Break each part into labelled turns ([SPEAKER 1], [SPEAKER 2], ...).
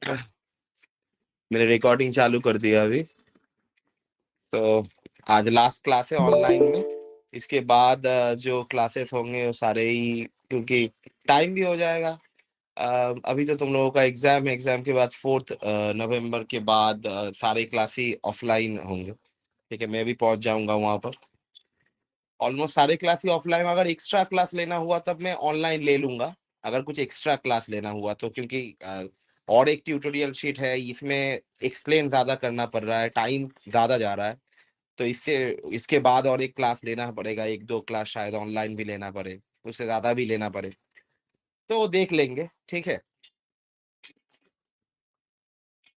[SPEAKER 1] मैंने रिकॉर्डिंग चालू कर दिया अभी। तो आज लास्ट क्लास है ऑनलाइन में। इसके बाद जो क्लासेस होंगे वो सारे ही, क्योंकि टाइम भी हो जाएगा। अभी तो तुम लोगों का एग्जाम है, एग्जाम के बाद 4 नवंबर के बाद सारे क्लास ही ऑफलाइन होंगे। ठीक है, मैं भी पहुंच जाऊंगा वहां पर। ऑलमोस्ट सारे क्लास ही ऑफलाइन। अगर एक्स्ट्रा क्लास लेना हुआ तब मैं ऑनलाइन ले लूंगा, अगर कुछ एक्स्ट्रा क्लास लेना हुआ तो, क्योंकि और एक ट्यूटोरियल शीट है, इसमें एक्सप्लेन ज्यादा करना पड़ रहा है, टाइम ज्यादा जा रहा है। तो इससे इसके बाद और एक क्लास लेना पड़ेगा, एक दो क्लास शायद ऑनलाइन भी लेना पड़े, उससे ज्यादा भी लेना पड़े, तो देख लेंगे। ठीक है,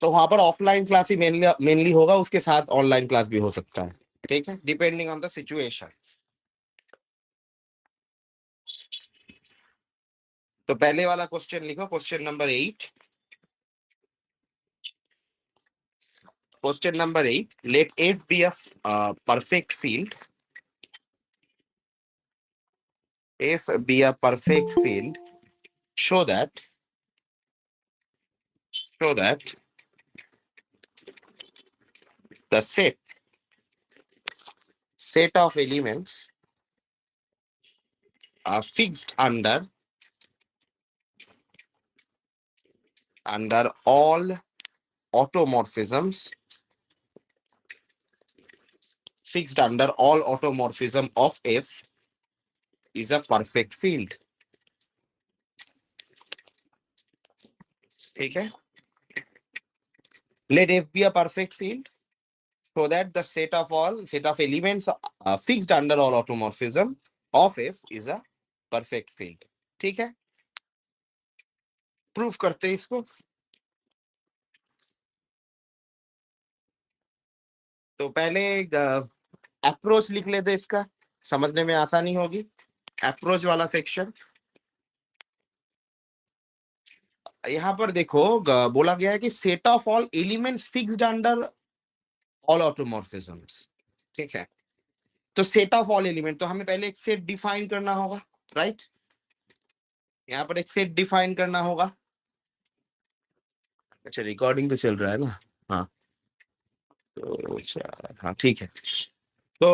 [SPEAKER 1] तो वहां पर ऑफलाइन क्लास ही मेनली मेनली होगा, उसके साथ ऑनलाइन क्लास भी हो सकता है। ठीक है, डिपेंडिंग ऑन द सिचुएशन। तो पहले वाला क्वेश्चन लिखो, question number 8। Question number 8. Let F be a perfect field. F be a perfect field. Show that the set of elements are fixed under all automorphisms. Fixed under all automorphism of F is a perfect field. ठीक है, let F be a perfect field so that the set of elements fixed under all automorphism of F is a perfect field. ठीक है, proof करते हैं इसको। तो पहले approach लिख लेते, इसका समझने में आसानी होगी। अप्रोच वाला सेक्शन यहाँ पर देखो, बोला गया है कि set of all elements fixed under all automorphisms. ठीक है, तो सेट ऑफ ऑल एलिमेंट, तो हमें पहले एक सेट डिफाइन करना होगा, राइट। यहाँ पर एक सेट डिफाइन करना होगा। अच्छा, रिकॉर्डिंग तो चल रहा है ना। हाँ, तो अच्छा, हाँ ठीक है। तो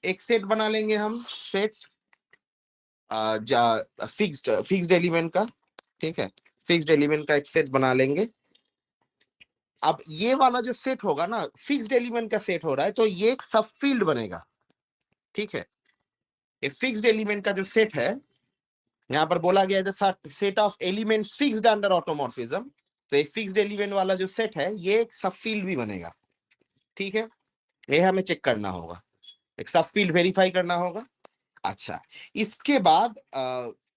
[SPEAKER 1] एक सेट बना लेंगे हम, सेट फिक्स्ड एलिमेंट का। ठीक है, फिक्स्ड एलिमेंट का एक सेट बना लेंगे। अब ये वाला जो सेट होगा ना, फिक्स्ड एलिमेंट का सेट हो रहा है, तो ये एक सब फील्ड बनेगा। ठीक है, ये फिक्स्ड एलिमेंट का जो सेट है, यहाँ पर बोला गया है set of element fixed under automorphism. तो ये फिक्स्ड एलिमेंट वाला जो सेट है, ये एक सब फील्ड भी बनेगा। ठीक है, ये हमें चेक करना होगा, एक सब फील्ड वेरीफाई करना होगा। अच्छा, इसके बाद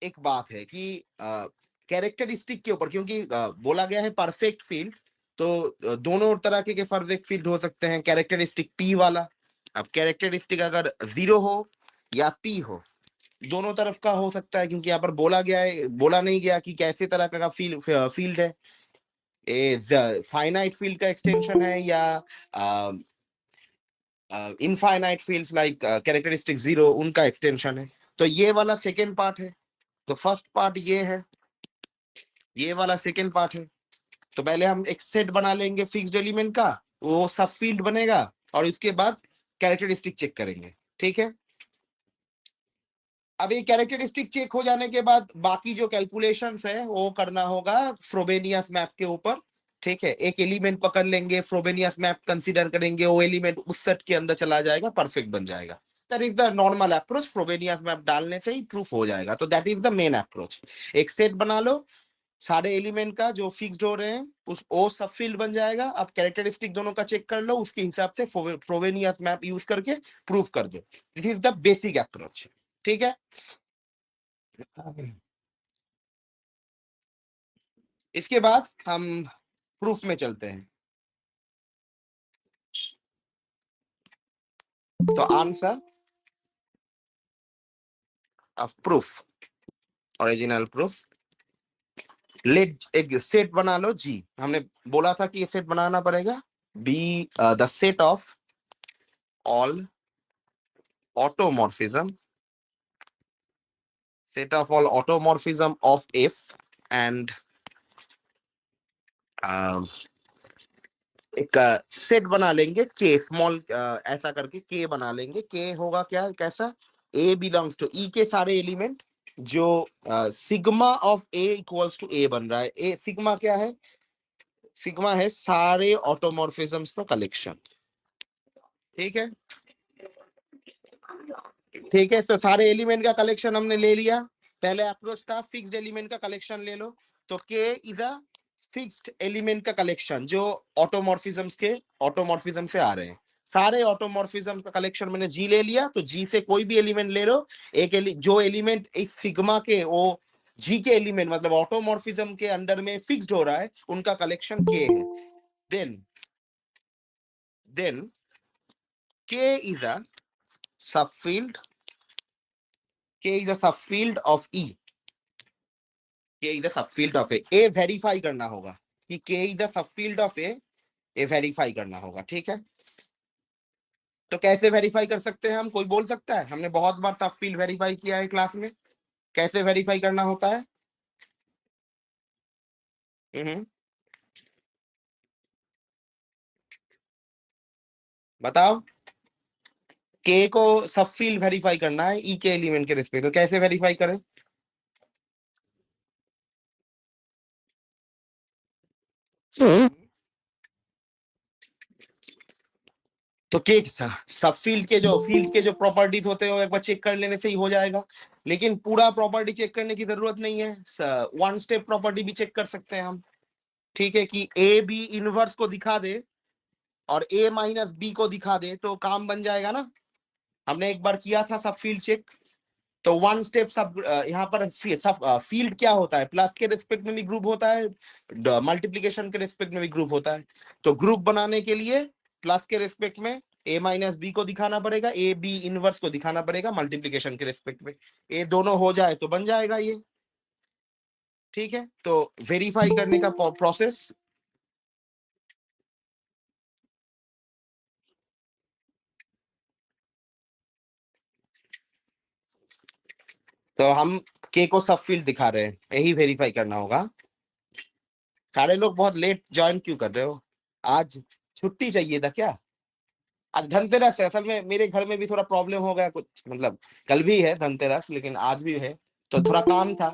[SPEAKER 1] एक बात है कि कैरेक्टरिस्टिक के ऊपर, क्योंकि बोला गया है परफेक्ट फील्ड, तो दोनों तरह के परफेक्ट फील्ड हो सकते हैं। कैरेक्टरिस्टिक पी वाला, अब कैरेक्टरिस्टिक अगर 0 हो या पी हो, दोनों तरफ का हो सकता है, क्योंकि यहाँ पर बोला गया है, बोला नहीं गया कि कैसे तरह का फील्ड है, फाइनाइट फील्ड का एक्सटेंशन है या इनफाइनाइट फील्ड्स लाइक कैरेक्टरिस्टिक 0 उनका एक्सटेंशन है। तो ये वाला सेकेंड पार्ट है। तो फर्स्ट पार्ट ये है, ये वाला सेकेंड पार्ट है। तो पहले हम एक सेट बना लेंगे फिक्स्ड एलिमेंट का, वो सब फील्ड बनेगा, और इसके बाद कैरेक्टरिस्टिक चेक करेंगे। ठीक है, अब ये कैरेक्टरिस्टिक चेक हो जाने के बाद बाकी जो कैलकुलेशंस है वो करना होगा फ्रोबेनियस मैप के ऊपर। ठीक है, एक एलिमेंट पकड़ लेंगे, फ्रोबेनियस मैप कंसीडर करेंगे, वो एलिमेंट उस सेट के अंदर चला जाएगा, परफेक्ट बन जाएगा। That is the normal approach, Frobenius map डालने से ही प्रूफ हो जाएगा। तो that is the main approach. एक सेट बना लो सारे एलिमेंट का जो फिक्स्ड हो रहे हैं, उस ओ सब फील्ड बन जाएगा। अब कैरेक्टरिस्टिक दोनों का चेक कर लो, उसके हिसाब से फ्रोबेनियस मैप यूज करके प्रूफ कर दो। This is the basic approach. ठीक है, इसके बाद हम प्रूफ में चलते हैं। तो answer of proof, original proof, let एक सेट बना लो जी। हमने बोला था कि ये सेट बनाना पड़ेगा, be the set of all automorphism, set of all automorphism of F and एक सेट बना लेंगे के स्मॉल, ऐसा करके के बना लेंगे। के होगा क्या, कैसा, ए बिलोंग्स टू ई के सारे एलिमेंट जो sigma of A equals to A बन रहा है। ए सिग्मा क्या है, सिग्मा है सारे ऑटोमॉर्फिज्म्स का कलेक्शन। ठीक है, ठीक है, तो सारे एलिमेंट का कलेक्शन हमने ले लिया। पहले अप्रोच था फिक्स्ड एलिमेंट का कलेक्शन ले लो, तो के इज अ फिक्स्ड एलिमेंट का कलेक्शन जो ऑटोमॉर्फिज्म से आ रहे हैं। सारे ऑटोमॉर्फिज्म का कलेक्शन मैंने जी ले लिया, तो जी से कोई भी एलिमेंट ले लो। जो एलिमेंट एक सिग्मा के वो जी के एलिमेंट मतलब ऑटोमॉर्फिज्म के अंडर में फिक्स्ड हो रहा है, उनका कलेक्शन के है। देन के इज अ सबफील्ड, के is a subfield of E, K is a subfield of A verify करना होगा कि K is a subfield of A verify करना होगा। ठीक है, तो कैसे वेरीफाई कर सकते हैं हम, कोई बोल सकता है? हमने बहुत बार सबफील्ड वेरीफाई किया है क्लास में, कैसे वेरीफाई करना होता है? बताओ। के को सबफील्ड वेरीफाई करना है ई के एलिमेंट के रिस्पेक्ट, तो कैसे वेरीफाई करें? तो के सब फील्ड के जो प्रॉपर्टीज होते हैं वो एक बार चेक कर लेने से ही हो जाएगा, लेकिन पूरा प्रॉपर्टी चेक करने की जरूरत नहीं है, वन स्टेप प्रॉपर्टी भी चेक कर सकते हैं हम। ठीक है, कि ए बी इनवर्स को दिखा दे और ए माइनस बी को दिखा दे तो काम बन जाएगा ना। हमने एक बार किया था सब फील्ड चेक, तो वन स्टेप सब यहाँ पर सब फील्ड क्या होता है, प्लस के रिस्पेक्ट में भी ग्रुप होता है, मल्टीप्लीकेशन के रिस्पेक्ट में भी ग्रुप होता है। तो ग्रुप बनाने के लिए प्लस के रिस्पेक्ट में ए माइनस बी को दिखाना पड़ेगा, ए बी इनवर्स को दिखाना पड़ेगा मल्टीप्लीकेशन के रिस्पेक्ट में। ये दोनों हो जाए तो बन जाएगा ये। ठीक है, तो वेरीफाई करने का प्रोसेस, तो हम के को सब फील्ड दिखा रहे हैं, यही वेरीफाई करना होगा। सारे लोग बहुत लेट ज्वाइन क्यों कर रहे हो? आज छुट्टी चाहिए था क्या? आज धनतेरस है, असल में मेरे घर में भी थोड़ा प्रॉब्लम हो गया कुछ, मतलब कल भी है धनतेरस लेकिन आज भी है, तो थोड़ा काम था।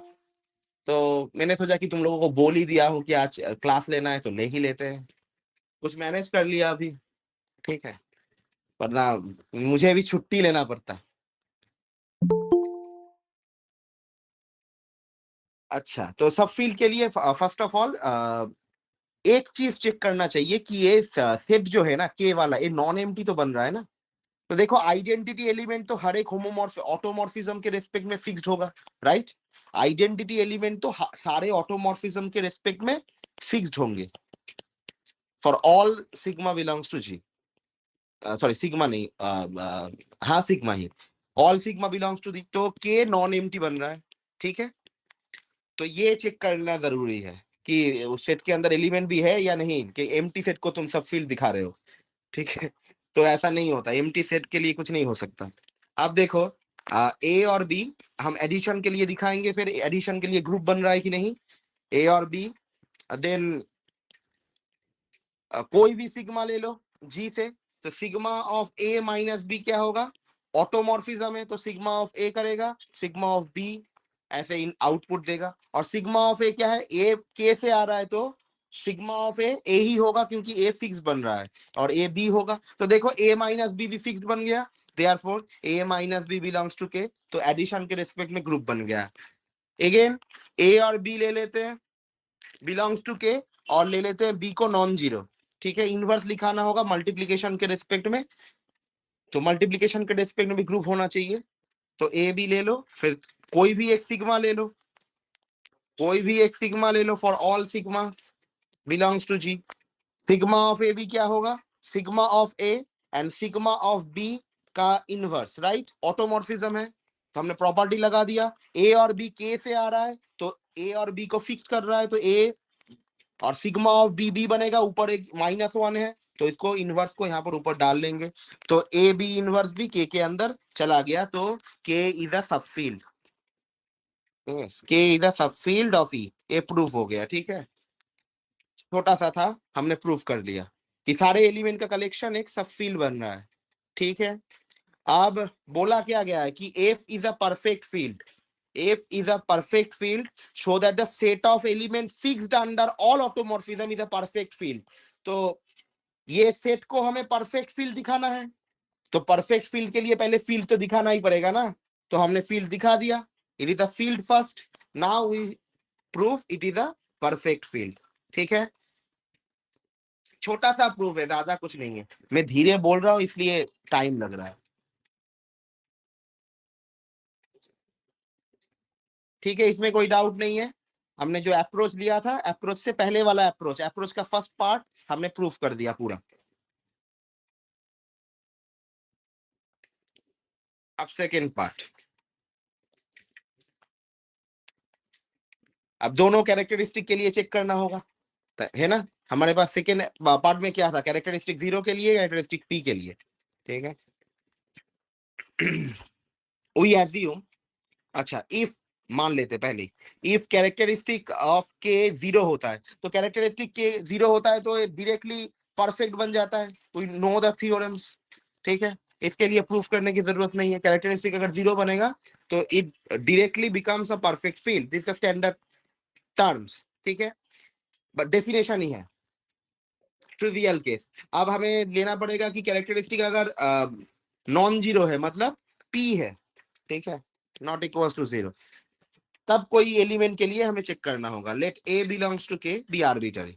[SPEAKER 1] तो मैंने सोचा कि तुम लोगों को बोल ही दिया हूँ कि आज क्लास लेना है तो ले ही लेते हैं, कुछ मैनेज कर लिया अभी। ठीक है, वरना मुझे भी छुट्टी लेना पड़ता। अच्छा, तो सब फील्ड के लिए फर्स्ट ऑफ ऑल एक चीज चेक करना चाहिए कि ये सेट जो है ना के वाला, ये नॉन एम्प्टी तो बन रहा है ना। तो देखो आइडेंटिटी एलिमेंट तो हर एक होमोमॉर्फ ऑटोमॉर्फिज्म के रेस्पेक्ट में फिक्स्ड होगा, राइट? आइडेंटिटी एलिमेंट तो सारे ऑटोमॉर्फिज्म के रेस्पेक्ट में फिक्स्ड होंगे for all sigma belongs to G. Sorry sigma नहीं, हाँ सिग्मा ही, all sigma belongs to the, तो के नॉन एम्प्टी बन रहा है। ठीक है, तो ये चेक करना जरूरी है कि उस सेट के अंदर एलिमेंट भी है या नहीं, कि एम्प्टी सेट को तुम सब फील्ड दिखा रहे हो। ठीक है, तो ऐसा नहीं होता, एम्प्टी सेट के लिए कुछ नहीं हो सकता। अब देखो ए और बी हम एडिशन के लिए दिखाएंगे, फिर एडिशन के लिए ग्रुप बन रहा है कि नहीं, ए और बी। देन कोई भी सिग्मा ले लो जी से, तो sigma of a minus b क्या होगा, ऑटोमॉर्फिज्म है तो सिग्मा ऑफ ए करेगा, सिग्मा ऑफ बी ऐसे इन आउटपुट देगा। और सिग्मा ऑफ ए क्या है, ए के से आ रहा है तो सिग्मा ऑफ ए ही होगा क्योंकि ए फिक्स बन रहा है, और ए बी होगा। तो देखो ए माइनस बी भी फिक्स बन गया, therefore a minus b belongs to K, तो एडिशन के रिस्पेक्ट में ग्रुप बन गया। अगेन ए और बी ले लेते हैं बिलोंग्स टू के, और ले लेते हैं बी को नॉन जीरो। ठीक है, इनवर्स लिखाना होगा मल्टीप्लीकेशन के रिस्पेक्ट में, तो मल्टीप्लीकेशन के रिस्पेक्ट में भी ग्रुप होना चाहिए। तो ए बी ले लो, फिर कोई भी एक सिग्मा ले लो, कोई भी एक सिग्मा ले लो for all sigma belongs to G. Sigma of A B क्या होगा, sigma of A and sigma of B का इनवर्स, राइट? ऑटोमॉर्फिज्म है तो हमने प्रॉपर्टी लगा दिया, ए और बी के से आ रहा है तो ए और बी को फिक्स कर रहा है, तो ए और सिग्मा ऑफ बी बी बनेगा, ऊपर एक -1 है तो इसको इनवर्स को यहाँ पर ऊपर डाल लेंगे, तो ए बी इनवर्स भी के अंदर चला गया, तो के इज अ सबफील्ड, के इज अ सबफील्ड ऑफ ई, ये प्रूफ हो गया। ठीक है, छोटा सा था, हमने प्रूफ कर दिया कि सारे एलिमेंट का कलेक्शन एक सब फील्ड बन रहा है, ठीक है। अब बोला क्या गया है कि F is a perfect field, F is a perfect field show that the set of element fixed under all automorphism is a perfect field. तो ये सेट को हमें परफेक्ट फील्ड दिखाना है, तो परफेक्ट फील्ड के लिए पहले फील्ड तो दिखाना ही पड़ेगा ना, तो हमने फील्ड दिखा दिया, it is a field first, now we proof it is a perfect field, ठीक है। छोटा सा प्रूफ है, ज्यादा कुछ नहीं है, मैं धीरे बोल रहा हूं इसलिए टाइम लग रहा है, ठीक है। इसमें कोई डाउट नहीं है, हमने जो अप्रोच लिया था, अप्रोच से पहले वाला अप्रोच, अप्रोच का फर्स्ट पार्ट हमने प्रूफ कर दिया पूरा। अब सेकेंड पार्ट, अब दोनों कैरेक्टरिस्टिक के लिए चेक करना होगा, है ना। हमारे पास सेकेंड पार्ट में क्या था, कैरेक्टरिस्टिक 0 के लिए, कैरेक्टरिस्टिक p के लिए, ठीक है। वी एज्यूम, अच्छा इफ मान लेते पहले, इफ कैरेक्टरिस्टिक ऑफ के 0 होता है, तो कैरेक्टरिस्टिक के 0 होता है तो डायरेक्टली परफेक्ट बन जाता है, वी नो द थ्योरम्स, ठीक है। इसके लिए प्रूफ करने की जरूरत नहीं है, कैरेक्टरिस्टिक अगर 0 बनेगा तो it directly becomes a perfect field, this is standard terms, ठीक है, बट डेफिनेशन ही है, ट्रिवियल केस। अब हमें लेना पड़ेगा कि कैरेक्टरिस्टिक अगर नॉन जीरो है, मतलब p है, ठीक है, नॉट इक्वल टू 0, तब कोई एलिमेंट के लिए हमें चेक करना होगा, let a belongs to k be arbitrary,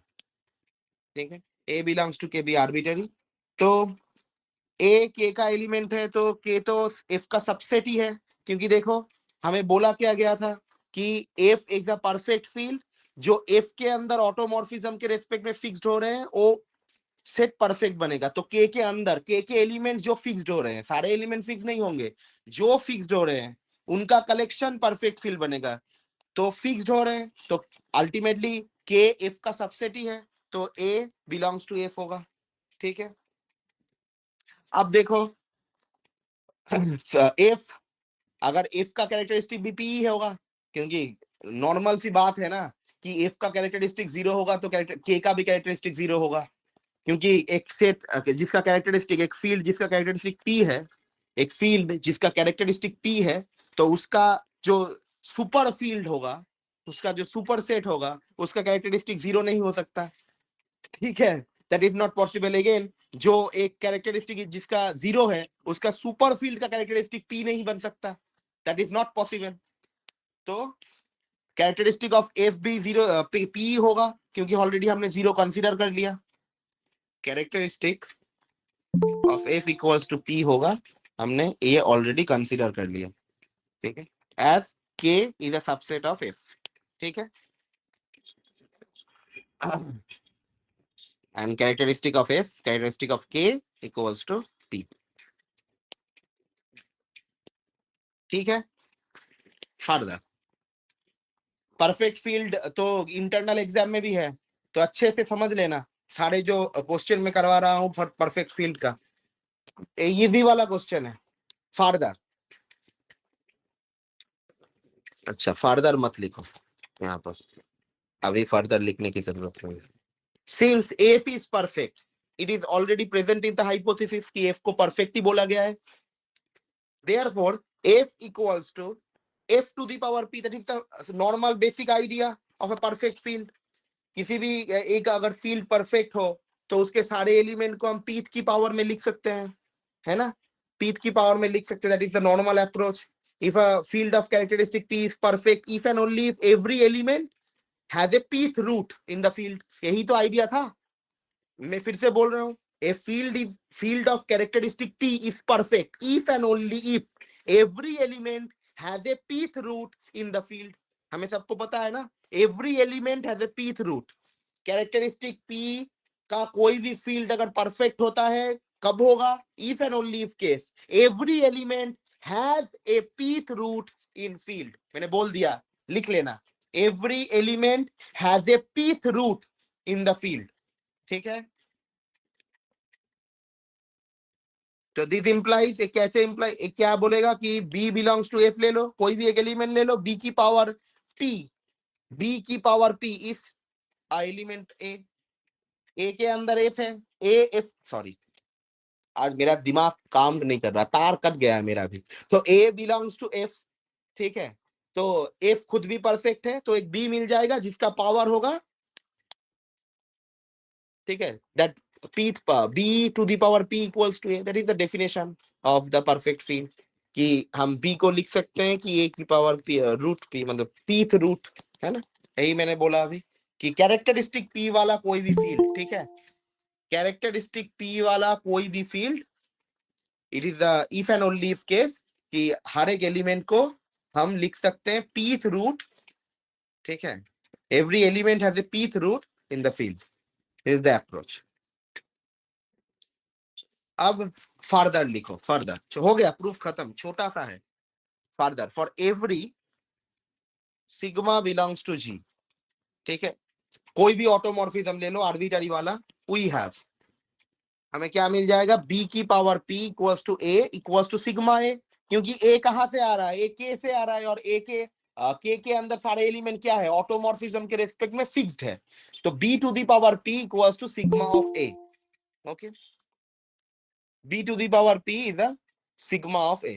[SPEAKER 1] ठीक है, a belongs to k be arbitrary. तो a k का एलिमेंट है तो k तो f का सबसेट ही है, क्योंकि देखो हमें बोला क्या गया था कि f is a perfect field, जो f के अंदर ऑटोमॉर्फिज्म के रेस्पेक्ट में फिक्स्ड हो रहे हैं वो सेट परफेक्ट बनेगा। तो के अंदर के एलिमेंट जो फिक्स्ड हो रहे हैं, सारे एलिमेंट फिक्स नहीं होंगे, जो फिक्स्ड हो रहे हैं उनका कलेक्शन परफेक्ट फील्ड बनेगा। तो फिक्स्ड हो रहे हैं तो अल्टीमेटली के एफ का सबसेट ही है, तो ए बिलोंग्स टू एफ होगा, ठीक है। अब देखो एफ, अगर एफ का कैरेक्टरिस्टिक भी पी ही होगा, क्योंकि नॉर्मल सी बात है ना कि एफ का कैरेक्टरिस्टिक 0 होगा तो के का भी कैरेक्टरिस्टिक 0 होगा, क्योंकि एक सेट जिसका कैरेक्टरिस्टिक, एक फील्ड जिसका कैरेक्टरिस्टिक p है, एक फील्ड जिसका कैरेक्टरिस्टिक p है, तो उसका जो सुपर फील्ड होगा, उसका जो सुपर सेट होगा, उसका कैरेक्टरिस्टिक 0 नहीं हो सकता, ठीक है, that is not possible. Again जो एक कैरेक्टरिस्टिक जिसका 0 है, उसका सुपर फील्ड का कैरेक्टरिस्टिक p नहीं बन सकता, दैट इज नॉट पॉसिबल। तो कैरेक्टरिस्टिक ऑफ एफ भी 0 p होगा, क्योंकि ऑलरेडी हमने 0 कंसीडर कर लिया, characteristic of F equals to p होगा, हमने ये ऑलरेडी कंसीडर कर लिया, ठीक है, एज के is a subset of F, ठीक है, and characteristic of F, characteristic of के इक्वल्स टू पी, ठीक है। फर्दर परफेक्ट फील्ड तो इंटरनल एग्जाम में भी है, तो अच्छे से समझ लेना, सारे जो क्वेश्चन में करवा रहा हूं परफेक्ट फील्ड का, ये भी वाला क्वेश्चन है। फर्दर, अच्छा फर्दर मत लिखो यहाँ पर, अभी फर्दर लिखने की जरूरत नहीं है। Since f is perfect, it is already present in the hypothesis कि f को perfect ही बोला गया है, therefore f equals to f to the power p, that is the normal basic idea of a perfect field। किसी भी एक अगर field perfect हो तो उसके सारे एलिमेंट को हम पीथ की पावर में लिख सकते हैं, है ना, पीथ की पावर में लिख सकते हैं, that is the normal approach. If a field of characteristic p is perfect if and only if every element has a pth root in the field, यही तो आइडिया था। मैं फिर से बोल रहा हूं, a field of characteristic T is perfect if and only if every element has a pth root in the field. हमें सबको पता है ना, every element has a pth root. Characteristic p का कोई भी फील्ड अगर परफेक्ट होता है, कब होगा, if and only if case every element has a pth root in field. मैंने बोल दिया, लिख लेना, every element has a pth root in the field, ठीक है। तो दिस इंप्लाइज, कैसे इंप्लाई, क्या बोलेगा कि b बिलोंग्स टू f ले लो, कोई भी एक एलिमेंट ले लो, b की पावर p, b की power p if element a, ए के अंदर एफ है, ए एफ, सॉरी आज मेरा दिमाग काम नहीं कर रहा, तार कट गया है मेरा भी। तो ए बिलोंग्स टू एफ, ठीक है। तो एफ खुद भी परफेक्ट है, तो एक बी मिल जाएगा जिसका पावर होगा, ठीक है, that p b to the power p equals to a, that is the definition of the perfect field। कि हम b को लिख सकते हैं कि a की पावर p रूट p, मतलब pth रूट, है ना। यही मैंने बोला अभी कि कैरेक्टरिस्टिक p वाला कोई भी फील्ड, ठीक है, कैरेक्टरिस्टिक p वाला कोई भी field, it is the if and only if case कि हर एक एलिमेंट को हम लिख सकते हैं pth रूट, ठीक है। Every element has a pth root in the field, is the approach. अब फर्दर लिखो, फर्दर हो गया, प्रूफ खत्म, छोटा सा है। Further for every sigma belongs to G, ठीक है, कोई भी ऑटोमॉर्फिज्म ले लो आर्बिट्ररी वाला, वी हैव, हमें क्या मिल जाएगा, b की power p equals to a equals to sigma a, क्योंकि a कहां से आ रहा है, a k से आ रहा है, और a के k के अंदर सारे एलिमेंट क्या है, ऑटोमॉर्फिज्म के रेस्पेक्ट में फिक्स्ड है। तो b to the power p equals to sigma of a, okay, b to the power p is the sigma of a।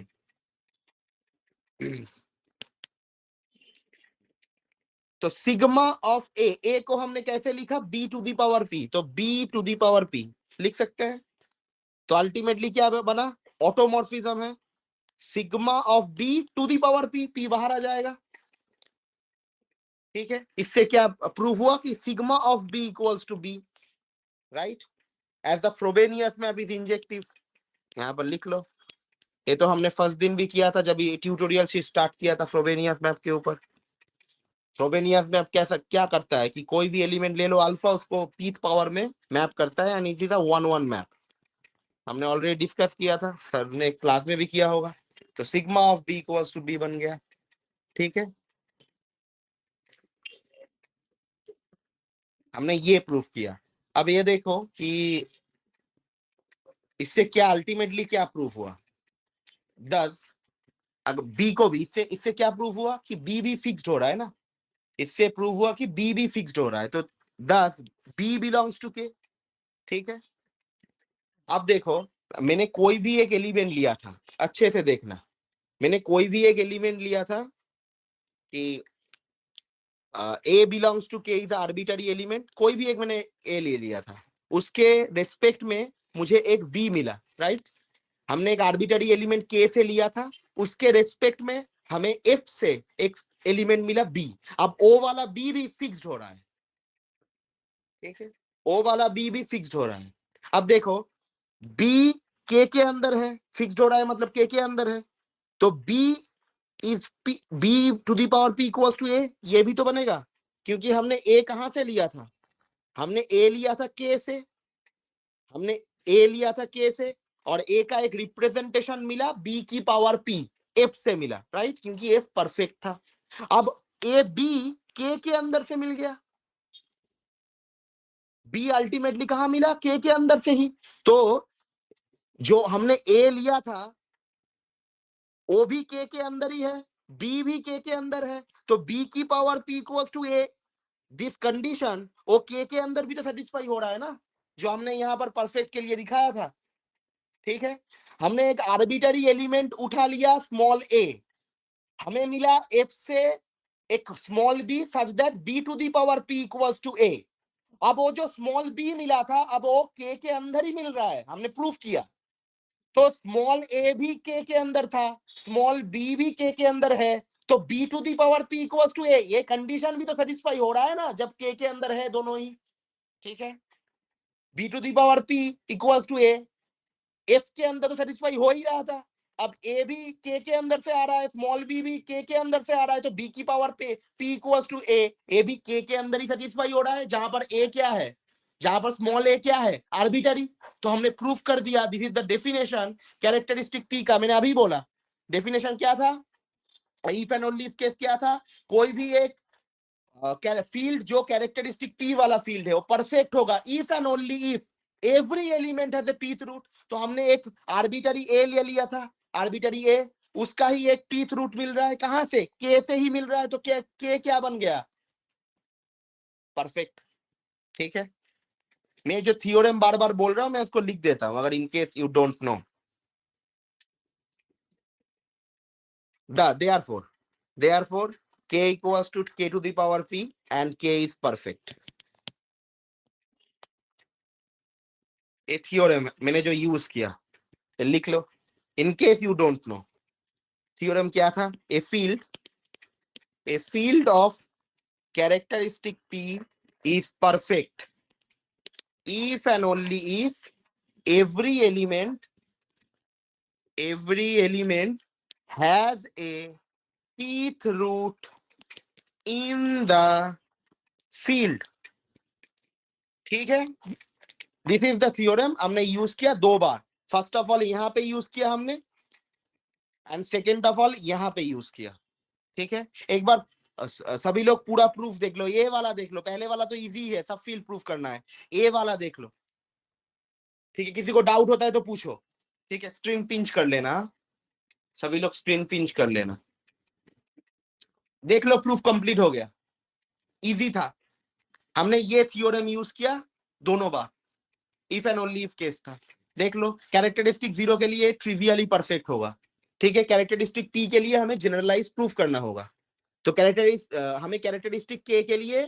[SPEAKER 1] तो सिग्मा ऑफ ए को हमने कैसे लिखा, b to the power p, तो b to the power p लिख सकते हैं। तो अल्टीमेटली क्या बना, ऑटोमॉर्फिज्म है, sigma of b to the power p, p बाहर आ जाएगा, ठीक है। इससे क्या प्रूव हुआ कि sigma of b equals to b, right, as the Frobenius map is injective. यहां पर लिख लो, ये तो हमने फर्स्ट दिन भी किया था जब ये ट्यूटोरियल से स्टार्ट किया था फ्रोबेनियस मैप के ऊपर। फ्रोबेनियस मैप कैसा क्या करता है कि कोई भी एलिमेंट ले लो अल्फा, उसको पीथ पावर में मैप करता है, and it is a 1-1 map. हमने ऑलरेडी डिस्कस किया था, सर ने क्लास में भी किया होगा। तो sigma of b equals to b बन गया, ठीक है, हमने ये प्रूफ किया। अब ये देखो कि इससे क्या अल्टीमेटली क्या प्रूफ हुआ, 10, अगर बी को भी इससे इससे क्या प्रूफ हुआ कि बी भी फिक्स्ड हो रहा है ना, इससे प्रूफ हुआ कि बी भी फिक्स्ड हो रहा है। तो 10 बी बिलोंग्स टू के, ठीक है। अब देखो, मैंने कोई भी एक एलिमेंट लिया था, अच्छे से देखना, मैंने कोई भी एक एलिमेंट लिया था कि ए बिलोंग्स टू के इज आर्बिटरी एलिमेंट, कोई भी एक मैंने ए ले लिया था, उसके रेस्पेक्ट में मुझे एक बी मिला, राइट। हमने एक आर्बिटरी एलिमेंट के से लिया था, उसके रेस्पेक्ट में हमें एफ से एक एलिमेंट मिला बी। अब ओ वाला बी भी फिक्स्ड हो रहा है, ठीक है, ओ वाला बी भी फिक्स्ड हो रहा है। अब देखो, बी के अंदर है, फिक्स्ड हो रहा है मतलब के अंदर है, तो B is B to the power P equals to A, ये भी तो बनेगा, क्योंकि हमने ए कहां से लिया था, हमने ए लिया था के से, हमने ए लिया था के से, और ए का एक रिप्रेजेंटेशन मिला बी की पावर पी, एफ से मिला, राइट, क्योंकि एफ परफेक्ट था। अब ए बी के अंदर से मिल गया, बी अल्टीमेटली कहां मिला, के अंदर से ही। तो जो हमने ए लिया था ओ भी के अंदर ही है, बी भी के अंदर है, तो बी की power P equals to a, this condition वो के अंदर भी तो सेटिस्फाई हो रहा है ना, जो हमने यहाँ पर परफेक्ट के लिए दिखाया था, ठीक है। हमने एक आर्बिटरी एलिमेंट उठा लिया स्मॉल ए, हमें मिला एफ से एक small B such that B to the power P equals to A. अब वो जो स्मॉल बी मिला था, अब वो के अंदर ही मिल रहा है, हमने प्रूफ किया। तो स्मॉल ए भी के अंदर था, स्मॉल बी भी के अंदर है, तो B to the power P equals to A, ये कंडीशन भी तो सेटिस्फाई हो रहा है ना जब के अंदर है दोनों ही, ठीक है। B to the power P equals to a, F के अंदर तो सेटिस्फाई हो ही रहा था। अब ए भी के अंदर से आ रहा है, स्मॉल बी भी के अंदर से आ रहा है, तो बी की पावर पे पी इक्वल्स टू ए भी के अंदर ही सेटिस्फाई हो रहा है, जहां पर ए क्या है, जहां पर स्मॉल ए क्या है, आर्बिटरी। तो हमने प्रूफ कर दिया, this is the definition characteristic p का। मैंने अभी बोला डेफिनेशन क्या था, if and only if case क्या था, कोई भी एक फील्ड जो कैरेक्टरिस्टिक पी वाला फील्ड है वो परफेक्ट होगा if and only if every element has a pth root. तो हमने एक आर्बिटरी ए ले लिया था, आर्बिटरी ए, उसका ही एक पीथ रूट मिल रहा है, कहां से, के से ही मिल रहा है, तो के क्या बन गया, परफेक्ट, ठीक है। मैं जो थियोरम बार बार बोल रहा हूं मैं उसको लिख देता हूं, अगर इन case you don't no. Therefore k equals to k to the power p and k is perfect। ये थियोरम मैंने जो यूज किया, लिख लो in case you don't know. Theorem क्या था? A field of characteristic p is perfect if and only if every element has a pth root in the field। ठीक है, दिस इज द थियोरम। हमने use किया 2 बार। First of all यहां पे use किया हमने, एंड सेकेंड ऑफ ऑल यहां पे यूज किया। ठीक है, एक बार सभी लोग पूरा प्रूफ देख लो। ये वाला देख लो, पहले वाला तो इजी है, सब फील्ड प्रूफ करना है। ये वाला देख लो। ठीक है, किसी को डाउट होता है तो पूछो। ठीक है, स्क्रीन पिंच कर लेना, सभी लोग स्क्रीन पिंच कर लेना। देख लो, प्रूफ कंप्लीट हो गया। इजी था, हमने ये थियोरम यूज किया 2 बार। If and only if case था। देख लो, कैरेक्टरिस्टिक 0 के लिए ट्रिवियली परफेक्ट होगा। ठीक है, कैरेक्टरिस्टिक p के लिए हमें जनरलाइज प्रूफ करना होगा। तो हमें कैरेक्टरिस्टिक के लिए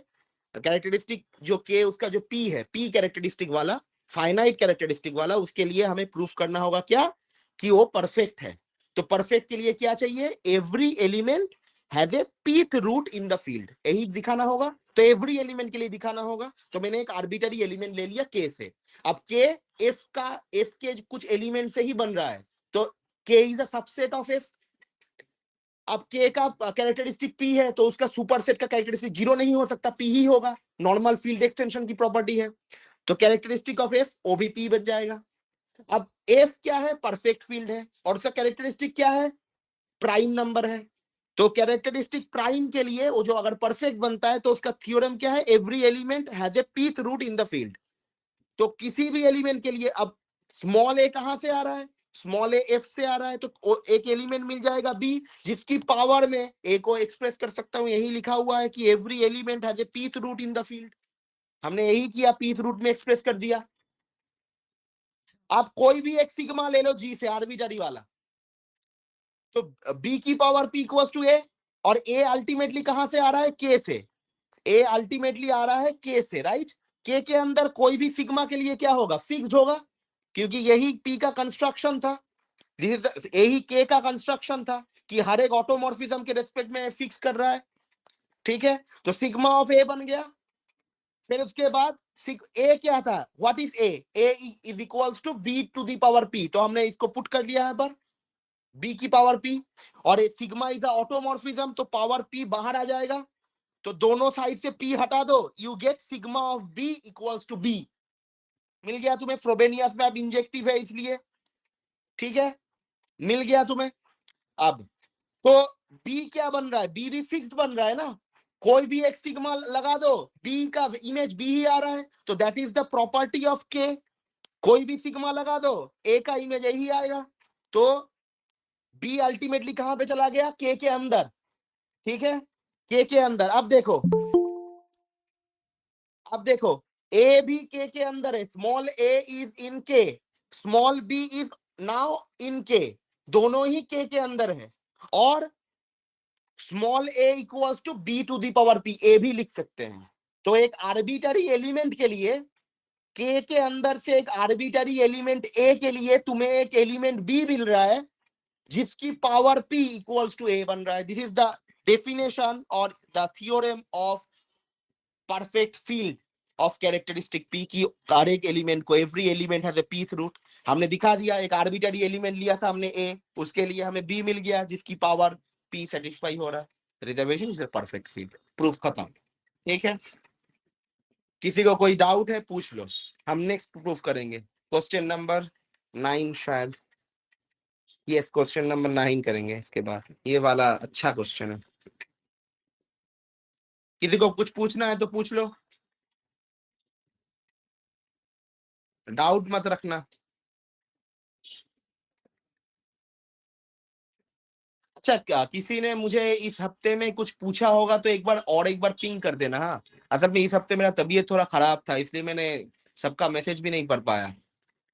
[SPEAKER 1] कैरेक्टरिस्टिक जो k उसका जो p है, p कैरेक्टरिस्टिक वाला, फाइनाइट कैरेक्टरिस्टिक वाला, उसके लिए हमें प्रूफ करना होगा क्या? कि वो परफेक्ट है। तो परफेक्ट के लिए क्या चाहिए? Every element has a pth root in the field, यही दिखाना होगा। तो एवरी एलिमेंट के लिए दिखाना होगा। तो मैंने एक आर्बिटरी एलिमेंट ले लिया k से। अब k f के कुछ एलिमेंट से ही बन रहा है, तो k is a subset of f। अब k का कैरेक्टरिस्टिक p है, तो उसका सुपरसेट का कैरेक्टरिस्टिक 0 नहीं हो सकता, p ही होगा। नॉर्मल फील्ड एक्सटेंशन की प्रॉपर्टी है। तो कैरेक्टरिस्टिक ऑफ f वो भी p बन जाएगा। अब f क्या है? परफेक्ट फील्ड है, और उसका कैरेक्टरिस्टिक क्या है? प्राइम नंबर है। तो कैरेक्टरिस्टिक प्राइम के लिए वो जो अगर परफेक्ट बनता है तो उसका थ्योरम क्या है? Every element has a pth root in the field. तो किसी भी एलिमेंट के लिए, अब स्मॉल ए कहां से आ रहा है? स्मॉल ए एफ से आ रहा है, तो एक एलिमेंट मिल जाएगा बी, जिसकी पावर में ए को एक्सप्रेस कर सकता हूं। यही लिखा हुआ है कि every element has a pth root in the field. हमने यही किया, pth रूट में एक्सप्रेस कर दिया। आप कोई भी एक सिग्मा ले लो जी से, आर्बिटरी वाला, तो बी की पावर p इक्वल्स टू ए, और ए अल्टीमेटली कहां से आ रहा है? के से। ए अल्टीमेटली आ रहा है के से, राइट? के अंदर कोई भी सिग्मा के लिए क्या होगा? फिक्स्ड होगा, क्योंकि यही p का कंस्ट्रक्शन था। यही के का कंस्ट्रक्शन था कि हर एक ऑटोमॉर्फिज्म के रेस्पेक्ट में फिक्स कर रहा है। ठीक है, तो सिग्मा ऑफ ए बन गया। फिर उसके बाद ए क्या था? What is a? A is equals to b to the power p. तो हमने इसको पुट कर लिया है पर बी की पावर पी, और सिग्मा इज अ ऑटोमॉर्फिज्म, तो पावर पी बाहर आ जाएगा। तो दोनों साइड से p हटा दो, you get sigma of b equals to b। मिल गया तुम्हें? फ्रोबेनियस में अब इंजेक्टिव है इसलिए। ठीक है, मिल गया तुम्हें। अब तो b क्या बन रहा है? b भी फिक्स्ड बन रहा है ना। कोई भी एक सिग्मा लगा दो, b का इमेज b ही आ रहा है, तो that is the property of k। कोई भी सिग्मा लगा दो, a का इमेज यही आएगा। तो b अल्टीमेटली कहां पे चला गया? k के अंदर। ठीक है, k के अंदर। अब देखो a भी k के अंदर है। Small a is in k, small b is now in k, दोनों ही k के अंदर है। और small a equals to b to the power p, a भी लिख सकते हैं। तो एक आर्बिटरी एलिमेंट के लिए, k के अंदर से एक आर्बिटरी एलिमेंट a के लिए तुम्हें एक एलिमेंट b मिल रहा है, जिसकी power p equals to a बन रहा है। दिस इज द डेफिनेशन और the theorem of perfect field of characteristic p की। हर एक एलिमेंट को, every element has a pth root. हमने दिखा दिया, एक आर्बिटरी एलिमेंट लिया था हमने a, उसके लिए हमें b मिल गया, जिसकी पावर p सेटिस्फाई हो रहा है। Reservation is a perfect field. Proof खत्म। ठीक है, किसी को कोई डाउट है पूछ लो। हम नेक्स्ट प्रूफ करेंगे क्वेश्चन नंबर 9 शायद। यस, क्वेश्चन नंबर 9 करेंगे इसके बाद। ये वाला अच्छा क्वेश्चन है। किसी को कुछ पूछना है तो पूछ लो, डाउट मत रखना। अच्छा, क्या किसी ने मुझे इस हफ्ते में कुछ पूछा होगा तो एक बार पिंग कर देना। हाँ, असल में इस हफ्ते मेरा तबीयत थोड़ा खराब था, इसलिए मैंने सबका मैसेज भी नहीं पढ़ पाया,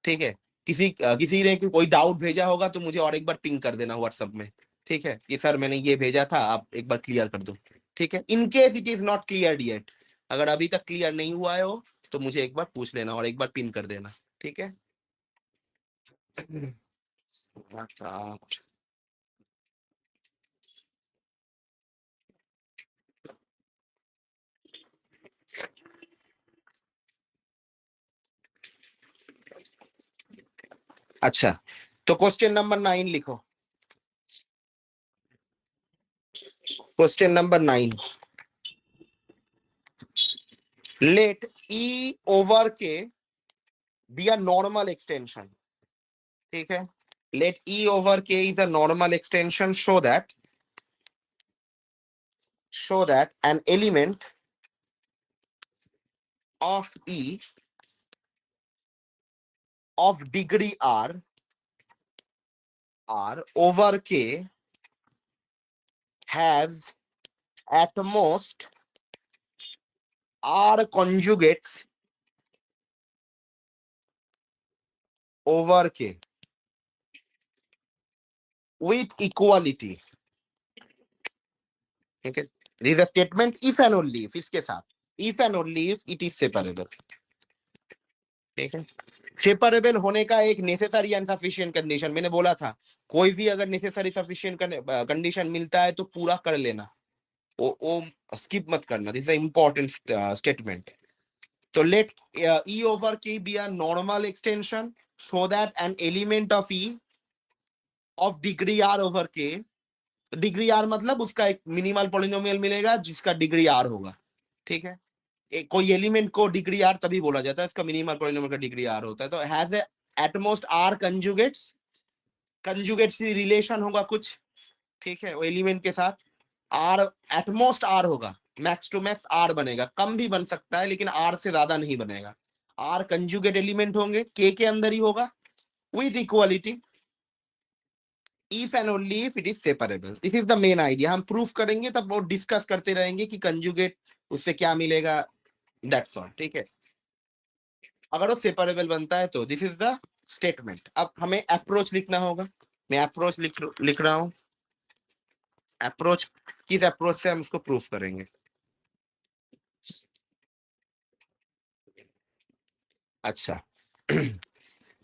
[SPEAKER 1] ठीक है। किसी ने कोई डाउट भेजा होगा तो मुझे और एक बार पिंग कर देना व्हाट्सएप में, ठीक है, कि सर मैंने ये भेजा था, आप एक बार क्लियर कर दो, ठीक है। In case it is not clear yet, अगर अभी तक क्लियर नहीं हुआ है हो तो मुझे एक बार पूछ लेना और एक बार पिन कर देना, ठीक है। अच्छा, तो क्वेश्चन नंबर 9 लिखो। Question number 9, let E over K be a normal extension, ठीक है। Let E over K is a normal extension, show that an element of E of degree R over K has at most R conjugates over K with equality, ठीक है। This is a statement if and only if, इसके साथ if and only if it is separable, ठीक है। Separable होने का एक necessary and sufficient condition मैंने बोला था, कोई भी अगर नेसेसरी सफिशिएंट कंडीशन मिलता है तो पूरा कर लेना, वो स्किप मत करना, दिस इज इंपॉर्टेंट स्टेटमेंट। तो late E over K be a normal extension so that an element of E of degree R over K, degree R मतलब उसका एक मिनिमल पॉलिनोमियल मिलेगा जिसका डिग्री R होगा, ठीक है। कोई एलिमेंट को डिग्री R तभी बोला जाता है इसका मिनिमल पॉलिनोमियल का डिग्री R होता है। तो has at most R conjugates, conjugates relation होगा कुछ, ठीक है, वो एलिमेंट के साथ R एटमोस्ट R होगा, मैक्स टू मैक्स R बनेगा, कम भी बन सकता है लेकिन R से ज्यादा नहीं बनेगा। R कंजुगेट एलिमेंट होंगे, K के अंदर ही होगा, with equality if and only if it is separable, this is the main idea। हम प्रूफ करेंगे तब वो डिस्कस करते रहेंगे कि कंजुगेट उससे क्या मिलेगा, दैट्स ऑल, ठीक है। अगर वो सेपरेबल बनता है तो दिस इज द स्टेटमेंट। अब हमें अप्रोच लिखना होगा, मैं अप्रोच लिख रहा हूं। अप्रोच, किस अप्रोच से हम इसको प्रूफ करेंगे। अच्छा,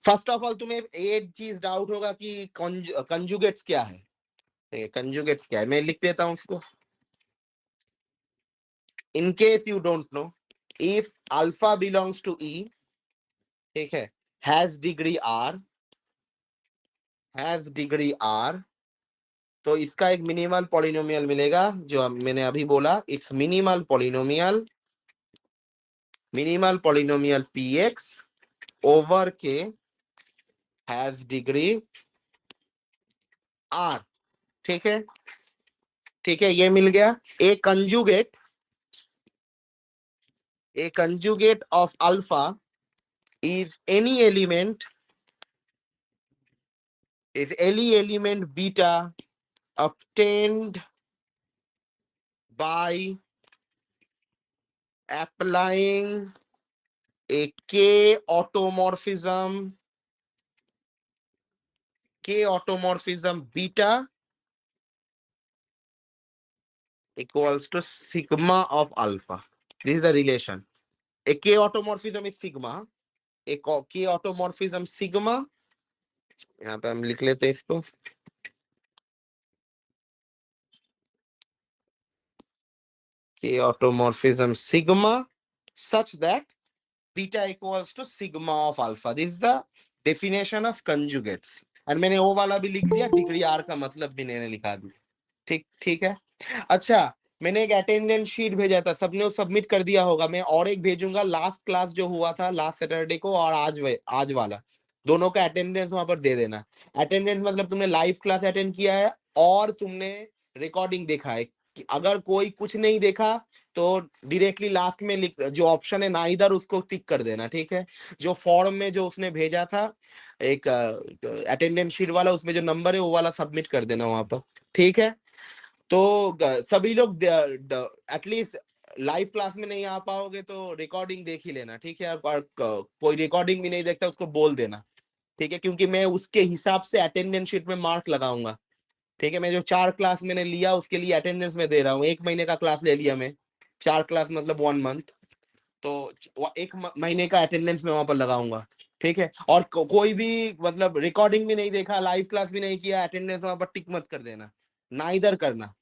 [SPEAKER 1] फर्स्ट ऑफ ऑल तुम्हें एक चीज डाउट होगा कि कंजुगेट्स क्या है, कंजुगेट्स क्या है, मैं लिख देता हूं उसको। In case you don't know, if alpha belongs to E, ठीक है, हैज डिग्री आर, तो इसका एक मिनिमल पॉलिनोमियल मिलेगा जो मैंने अभी बोला, it's minimal polynomial P X over K has degree R, ठीक है, ठीक है, ये मिल गया। A conjugate of alpha is any element beta obtained by applying a k automorphism beta equals to sigma of alpha. This is the relation. A k automorphism is sigma, a k automorphism sigma, यहाँ पे हम लिख लेते हैं इसको, k automorphism sigma such that beta equals to sigma of alpha. This is the definition of conjugates। और मैंने वो वाला भी लिख दिया, डिग्री आर का मतलब भी मैंने लिखा दिया, ठीक ठीक है। अच्छा, मैंने एक अटेंडेंस शीट भेजा था, सबने वो सबमिट कर दिया होगा, मैं और एक भेजूंगा, लास्ट क्लास जो हुआ था लास्ट सैटरडे को और आज वाला, दोनों का अटेंडेंस वहां पर दे देना। अटेंडेंस मतलब तुमने लाइव क्लास अटेंड किया है और तुमने रिकॉर्डिंग देखा है। कि अगर कोई कुछ नहीं देखा तो डायरेक्टली लास्ट में जो ऑप्शन है ना इधर, उसको टिक कर देना, ठीक है। जो फॉर्म में जो उसने भेजा था एक अटेंडेंस शीट वाला, उसमें जो नंबर है वो वाला सबमिट कर देना वहां पर, ठीक है। तो सभी लोग एटलीस्ट लाइव क्लास में नहीं आ पाओगे तो रिकॉर्डिंग देख ही लेना, ठीक है। और कोई रिकॉर्डिंग भी नहीं देखता उसको बोल देना, ठीक है, क्योंकि मैं उसके हिसाब से अटेंडेंस शीट में मार्क लगाऊंगा, ठीक है। मैं जो 4 क्लास मैंने लिया उसके लिए अटेंडेंस में दे रहा हूँ, 1 महीने का क्लास ले लिया मैं, 4 क्लास मतलब 1 मंथ, तो 1 महीने का अटेंडेंस में वहां पर लगाऊंगा, ठीक है। और कोई भी मतलब रिकॉर्डिंग भी नहीं देखा, लाइव क्लास भी नहीं किया, अटेंडेंस वहां पर टिक मत कर देना, ना इधर करना,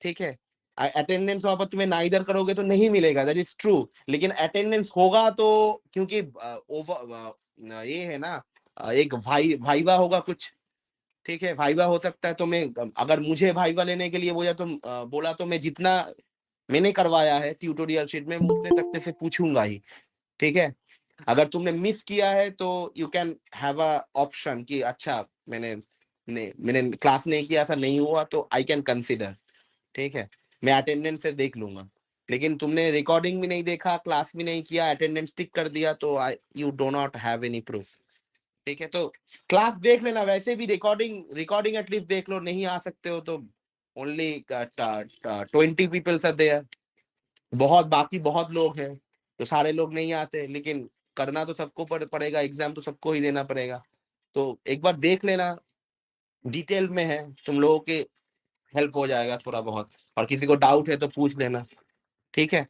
[SPEAKER 1] ठीक है। अटेंडेंस वहां पर तुम्हें ना इधर करोगे तो नहीं मिलेगा, दैट इज ट्रू, लेकिन अटेंडेंस होगा तो, क्योंकि ओवर ये है ना, एक भाईवा होगा कुछ, ठीक है, भाईवा हो सकता है, तो मैं अगर मुझे भाईवा लेने के लिए बोला तो बोला तो मैं जितना मैंने करवाया है ट्यूटोरियल शीट में उतने तक से पूछूंगा ही, ठीक है। अगर तुमने मिस किया है तो you can have a option कि अच्छा मैंने क्लास नहीं किया था, नहीं हुआ तो आई कैन कंसिडर, ठीक है, मैं अटेंडेंस से देख लूंगा। लेकिन तुमने रिकॉर्डिंग भी नहीं देखा, क्लास भी नहीं किया, अटेंडेंस टिक कर दिया, तो I you do not have any proof, ठीक है। तो क्लास देख लेना, वैसे भी रिकॉर्डिंग रिकॉर्डिंग एटलीस्ट देख लो, नहीं आ सकते हो तो ओनली 20 पीपल्स आर देयर, बहुत बाकी बहुत लोग हैं, तो सारे लोग नहीं आते, लेकिन करना तो सबको पड़ेगा, एग्जाम तो सबको ही देना पड़ेगा, तो एक बार देख लेना, डिटेल में है, तुम लोगों के हेल्प हो जाएगा थोड़ा बहुत, और किसी को डाउट है तो पूछ लेना, ठीक है।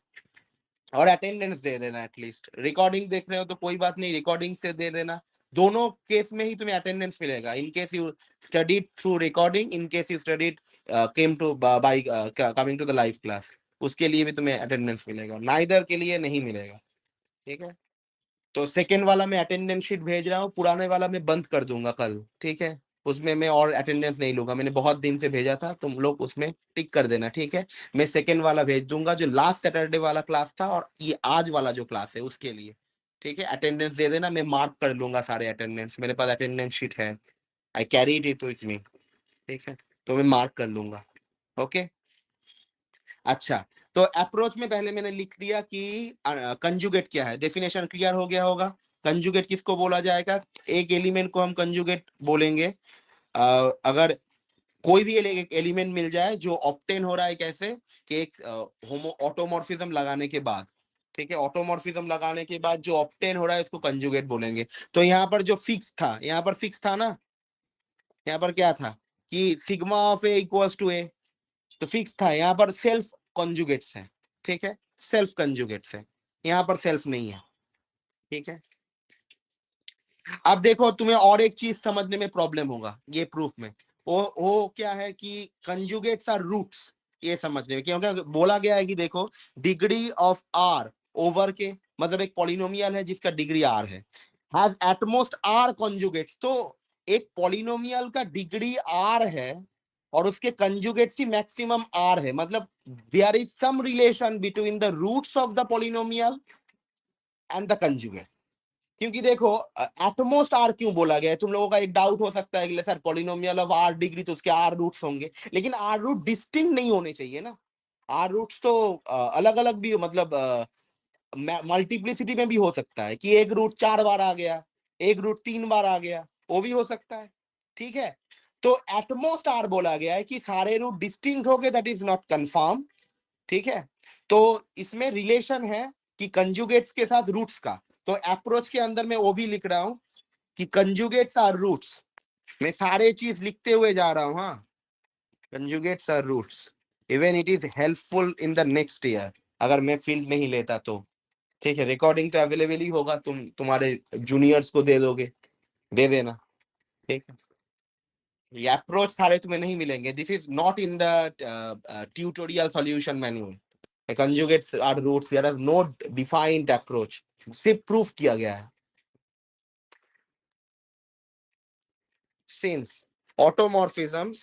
[SPEAKER 1] और अटेंडेंस दे देना, एटलीस्ट रिकॉर्डिंग देख रहे हो तो कोई बात नहीं, रिकॉर्डिंग से दे देना, दोनों केस में ही तुम्हें अटेंडेंस मिलेगा, in case you studied through recording, in case you studied came to by coming to the live class, उसके लिए भी तुम्हें अटेंडेंस मिलेगा, नाइदर के लिए नहीं मिलेगा, ठीक है। तो सेकेंड वाला मैं अटेंडेंस शीट भेज रहा हूँ, पुराने वाला मैं बंद कर दूंगा कल, ठीक है, उसमें मैं और अटेंडेंस नहीं लूंगा, मैंने बहुत दिन से भेजा था, तुम लोग उसमें टिक कर देना, ठीक है। मैं सेकेंड वाला भेज दूंगा जो लास्ट सैटरडे वाला क्लास था, और ये आज वाला जो क्लास है उसके लिए, ठीक है। अटेंडेंस दे देना, मैं मार्क कर लूंगा सारे अटेंडेंस, मेरे पास अटेंडेंस शीट है, I carry it with me, ठीक है, तो मैं मार्क कर लूंगा, ओके। अच्छा, तो अप्रोच में पहले मैंने लिख दिया कि कंजुगेट क्या है, डेफिनेशन क्लियर हो गया होगा। कंजुगेट किसको बोला जाएगा, एक एलिमेंट को हम कंजुगेट बोलेंगे अगर कोई भी एलिमेंट मिल जाए जो ऑब्टेन हो रहा है, कैसे कि एक होमो ऑटोमॉर्फिज्म लगाने के बाद, ठीक है, ऑटोमॉर्फिज्म लगाने के बाद जो ऑब्टेन हो रहा है उसको कंजुगेट बोलेंगे। तो यहाँ पर जो फिक्स था, यहाँ पर फिक्स था ना, यहाँ पर क्या था कि sigma of A equals to A, तो फिक्स था, यहाँ पर सेल्फ कंजुगेट्स है, ठीक है, सेल्फ कंजुगेट्स है, यहाँ पर सेल्फ नहीं है, ठीक है। अब देखो, तुम्हें और एक चीज समझने में प्रॉब्लम होगा ये प्रूफ में, वो क्या है कि कंजुगेट्स आर रूट्स, ये समझने में, क्योंकि बोला गया है कि देखो डिग्री ऑफ आर ओवर के, मतलब एक पॉलिनोमियल है जिसका degree r has at most r conjugates, तो एक पॉलिनोमियल का डिग्री आर है और उसके कंजुगेट्स ही मैक्सिमम आर है, मतलब there is some relation between the roots of the polynomial and the conjugate. क्योंकि देखो एटमोस्ट आर क्यों बोला गया है, तुम लोगों का एक डाउट हो सकता है कि sir polynomial of r degree तो उसके आर रूट्स होंगे, लेकिन आर रूट डिस्टिंक्ट नहीं होने चाहिए ना, आर रूट्स तो अलग अलग भी, मतलब मल्टीप्लिसिटी में भी हो सकता है कि एक रूट 4 बार आ गया, एक रूट 3 बार आ गया, वो भी हो सकता है, ठीक है। तो एटमोस्ट आर बोला गया है कि सारे रूट डिस्टिंक्ट हो गए, दैट इज नॉट कंफर्म, ठीक है। तो इसमें रिलेशन है कि कंजुगेट्स के साथ रूट्स का, तो अप्रोच के अंदर मैं वो भी लिख रहा हूं कि कंजुगेट्स आर रूट्स, मैं सारे चीज लिखते हुए जा रहा हूं, हाँ, conjugates are roots, even it is helpful in the next year, अगर मैं फील्ड नहीं लेता तो, ठीक है। रिकॉर्डिंग तो अवेलेबल ही होगा, तुम्हारे जूनियर्स को दे दोगे, दे देना, ठीक है। ये अप्रोच सारे तुम्हें नहीं मिलेंगे, this is not in the tutorial solution manual, conjugates are roots, there is no defined approach, सिर्फ प्रूफ किया गया है। Since automorphisms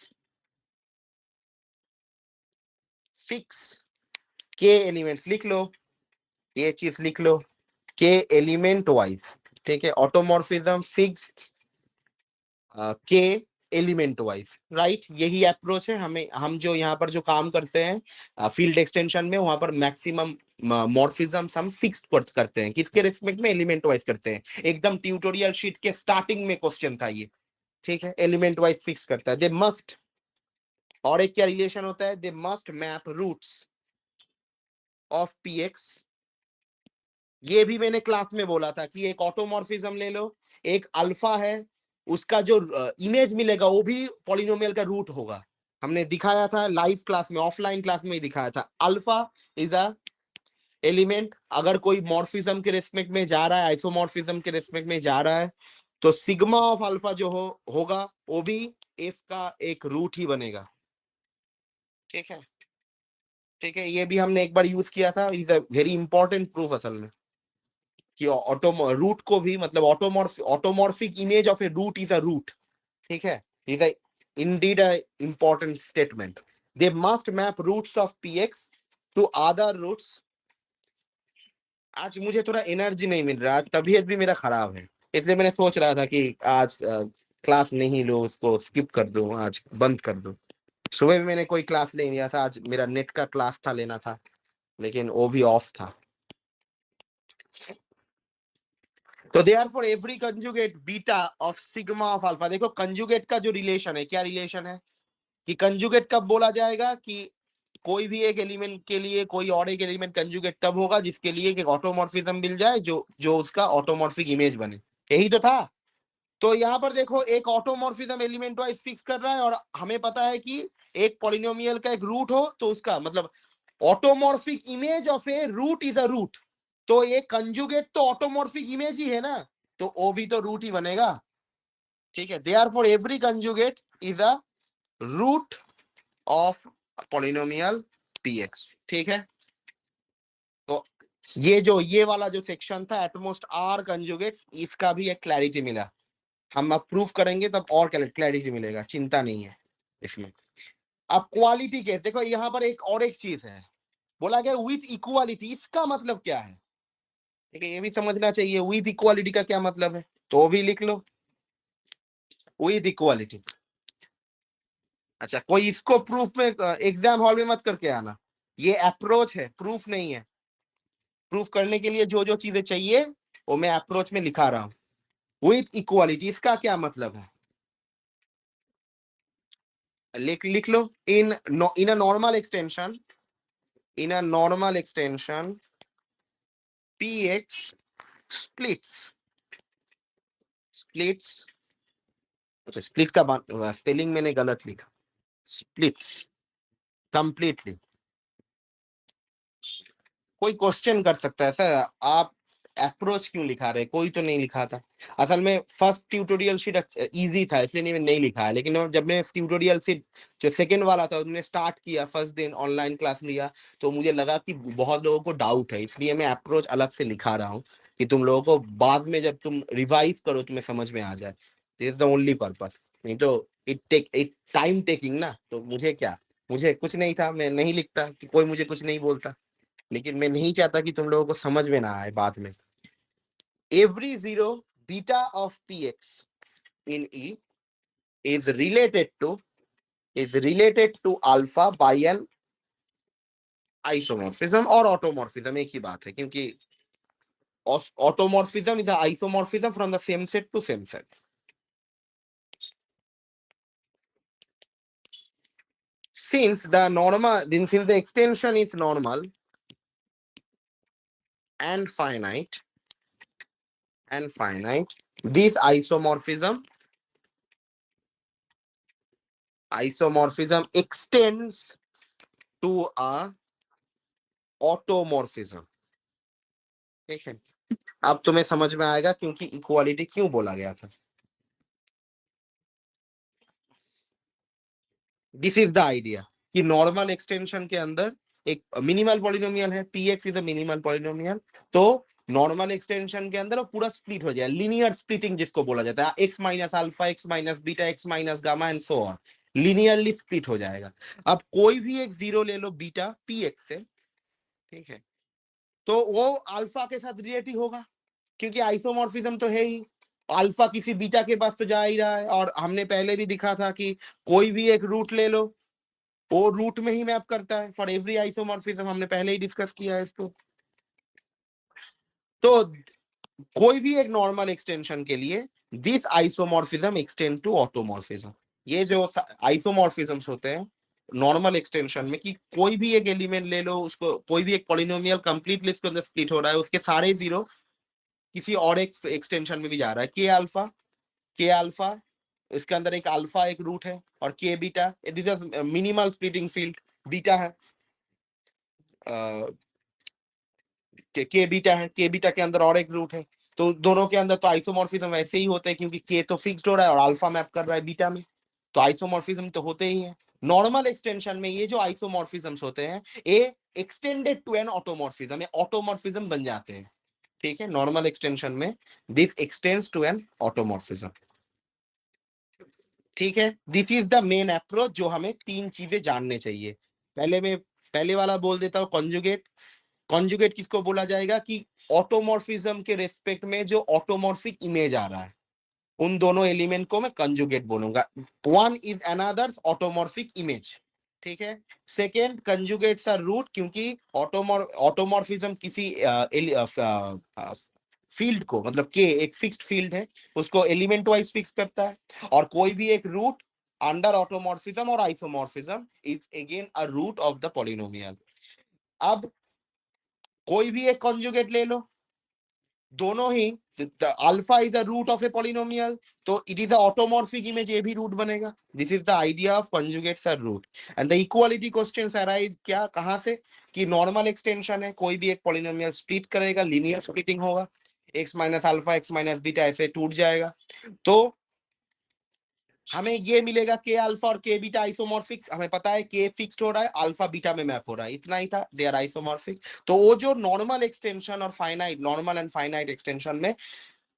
[SPEAKER 1] fix k elements, लिख लो, ये चीज लिख लो, k एलिमेंट वाइज, ठीक है, automorphism fixed k element wise, right, यही अप्रोच है। हमें हम जो यहाँ पर जो काम करते हैं फील्ड एक्सटेंशन में, वहां पर मैक्सिमम मॉर्फिज्म हम फिक्स करते हैं, किसके रिस्पेक्ट में, एलिमेंट वाइज करते हैं, एकदम ट्यूटोरियल शीट के स्टार्टिंग में क्वेश्चन था ये, ठीक है, एलिमेंट वाइज फिक्स करता है, दे मस्ट, और एक क्या रिलेशन होता है, they must map roots of P x, ये भी मैंने क्लास में बोला था कि एक ऑटोमॉर्फिज्म ले लो, एक अल्फा है, उसका जो इमेज मिलेगा वो भी पॉलिनोमियल का रूट होगा। हमने दिखाया था लाइव क्लास में, ऑफलाइन क्लास में ही दिखाया था। अल्फा इज अ एलिमेंट, अगर कोई मॉर्फिज्म के रिस्पेक्ट में जा रहा है, आइसोमॉर्फिज्म के रिस्पेक्ट में जा रहा है, तो सिग्मा ऑफ अल्फा जो होगा वो भी एफ का एक रूट ही बनेगा। ठीक है, ठीक है, ये भी हमने एक बार यूज किया था। Is a very important proof असल में, कि ऑटो रूट को भी, मतलब automorphic image of a root is a root. ठीक है, is a indeed a important statement. They must map roots of PX to other roots. आज मुझे थोड़ा एनर्जी नहीं मिल रहा, आज तबीयत भी मेरा खराब है, इसलिए मैंने सोच रहा था कि आज क्लास नहीं लो, उसको स्किप कर दो, आज बंद कर दो। सुबह भी मैंने कोई क्लास ले लिया था, आज मेरा नेट का क्लास था, लेना था, लेकिन वो भी ऑफ था। तो therefore every conjugate beta of sigma of alpha, देखो कंजुगेट का जो रिलेशन है, क्या रिलेशन है कि कंजुगेट कब बोला जाएगा कि कोई भी एक एलिमेंट के लिए कोई और एक एलिमेंट कंजुगेट तब होगा जिसके लिए एक ऑटोमॉर्फिज्म मिल जाए जो जो उसका ऑटोमॉर्फिक इमेज बने। यही तो था। तो यहाँ पर देखो एक ऑटोमॉर्फिज्म एलिमेंट वाइज फिक्स कर रहा है, और हमें पता है कि एक पॉलिनोमियल का एक रूट हो तो उसका मतलब automorphic image of a root is a root. तो ये कंजुगेट तो ऑटोमॉर्फिक इमेज ही है ना, तो वो भी तो रूट ही बनेगा। ठीक है, therefore every conjugate is a root of polynomial p x. ठीक है, तो ये वाला जो सेक्शन था एटमोस्ट आर कंजुगेट्स, इसका भी एक क्लैरिटी मिला। हम अब प्रूफ करेंगे तब और क्लैरिटी मिलेगा, चिंता नहीं है इसमें। अब क्वालिटी केस देखो, यहां पर एक और एक चीज है, बोला गया विथ इक्वालिटी, इसका मतलब क्या है? ठीक है, ये भी समझना चाहिए विथ इक्वालिटी का क्या मतलब है, तो भी लिख लो विथ इक्वालिटी। अच्छा, कोई इसको प्रूफ में एग्जाम हॉल में मत करके आना, ये अप्रोच है, प्रूफ नहीं है। प्रूफ करने के लिए जो जो चीजें चाहिए वो मैं अप्रोच में लिखा रहा हूं। विथ इक्वालिटी इसका क्या मतलब है, लिख लो। In a normal extension, in a normal extension px splits, अच्छा स्प्लिट का स्पेलिंग मैंने गलत लिखा, स्प्लिट्स कंप्लीटली। कोई क्वेश्चन कर सकता है सर आप अप्रोच क्यों लिखा रहे, कोई तो नहीं लिखा था। असल में फर्स्ट ट्यूटोरियल शीट इजी था इसलिए नहीं लिखा है, लेकिन जब मैं ट्यूटोरियल शीट जो सेकंड वाला था उन्होंने स्टार्ट किया, फर्स्ट दिन ऑनलाइन क्लास लिया, तो मुझे लगा कि बहुत लोगों को डाउट है, इसलिए मैं अप्रोच अलग से लिखा रहा हूँ कि तुम लोगों को बाद में जब तुम रिवाइज करो तुम्हें समझ में आ जाए। This is the only purpose, नहीं तो इट टाइम टेकिंग ना, तो मुझे क्या, मुझे कुछ नहीं था, मैं नहीं लिखता कि कोई मुझे कुछ नहीं बोलता, लेकिन मैं नहीं चाहता कि तुम लोगों को समझ में ना आए बाद में। Every zero beta of px in E is related to alpha by an isomorphism और ऑटोमॉर्फिज्म एक ही बात है, क्योंकि automorphism is isomorphism from the same set to same set. Since the extension is normal and finite, this isomorphism extends to a automorphism. ठीक है, अब तुम्हें समझ में आएगा क्योंकि इक्वालिटी क्यों बोला गया था। दिस इज द आइडिया कि नॉर्मल एक्सटेंशन के अंदर एक मिनिमल पॉलिनोमियल है, px is a minimal polynomial, तो नॉर्मल एक्सटेंशन के अंदर वो पूरा स्प्लिट हो जाए, लीनियर स्प्लिटिंग जिसको बोला जाता है, x minus alpha, x minus beta, x minus gamma and so on, linearly split हो जाएगा। अब कोई भी एक जीरो ले लो बीटा px से, ठीक है, तो वो अल्फा के साथ रिलेटिव होगा, क्योंकि आइसोमॉर्फिज्म तो है ही, अल्फा किसी बीटा के पास तो जा ही रहा है, और हमने पहले भी दिखा था कि कोई भी एक रूट ले लो वो रूट में ही मैप करता है फॉर एवरी आइसोमॉर्फिज्म, हमने पहले ही डिस्कस किया है इसको। तो कोई भी एक नॉर्मल एक्सटेंशन के लिए this isomorphism extend to automorphism. ये जो आइसोमॉर्फिज्म्स होते हैं नॉर्मल एक्सटेंशन में कि कोई भी एक एलिमेंट ले लो, उसको कोई भी एक पॉलिनोमियल कंप्लीट लिस्ट के अंदर स्प्लिट हो रहा है, उसके सारे जीरो किसी और एक एक्सटेंशन में भी जा रहा है, के अल्फा इसके अंदर एक अल्फा एक रूट है, और के beta, this is minimal splitting field, beta है के बीटा है, के बीटा के अंदर और एक रूट है, तो दोनों के अंदर तो आइसोमॉर्फिज्म वैसे ही होते हैं, क्योंकि के तो फिक्स्ड हो रहा है और अल्फा मैप कर रहा है बीटा में, तो आइसोमॉर्फिज्म तो होते ही हैं। नॉर्मल एक्सटेंशन में ये जो आइसोमॉर्फिज्म्स होते हैं, ये एक्सटेंडेड टू एन ऑटोमॉर्फिज्म, ये ऑटोमॉर्फिज्म बन जाते हैं, ठीक है। नॉर्मल एक्सटेंशन में this extends to an automorphism, ठीक है। This is the main approach जो हमें तीन चीजें जानने चाहिए। पहले वाला बोल देता हूं, कॉन्जुगेट। कॉन्जुगेट किसको बोला जाएगा कि ऑटोमॉर्फिज्म के रेस्पेक्ट में जो ऑटोमॉर्फिक इमेज आ रहा है, उन दोनों एलिमेंट को मैं कंजुगेट बोलूंगा। वन इज अनदर ऑटोमॉर्फिक इमेज, ठीक है। सेकेंड, कंजुगेट्स आर रूट, क्योंकि ऑटोमॉर्फिज्म किसी फील्ड को, मतलब के एक फिक्स्ड फील्ड है, उसको एलिमेंट वाइज फिक्स करता है, और कोई भी एक रूट अंडर ऑटोमॉर्फिज्म और isomorphism is again a root of the polynomial. अब कोई भी एक कॉन्जुगेट ले लो, दोनों ही, alpha is the root of a polynomial, तो it is a automorphic image, ये भी रूट बनेगा। This is the idea of conjugates are root. And the equality questions arise क्या, कहां से, कि नॉर्मल एक्सटेंशन है, कोई भी एक पॉलिनोमियल स्प्लिट करेगा, लीनियर स्प्लिटिंग होगा, x minus alpha x minus beta ऐसे टूट जाएगा, तो हमें ये मिलेगा के अल्फा और के बीटा आइसोमॉर्फिक, हमें पता है के फिक्स्ड हो रहा है, अल्फा बीटा में मैप हो रहा है, इतना ही था, दे आर आइसोमॉर्फिक। तो वो जो नॉर्मल एक्सटेंशन और finite, normal and finite extension में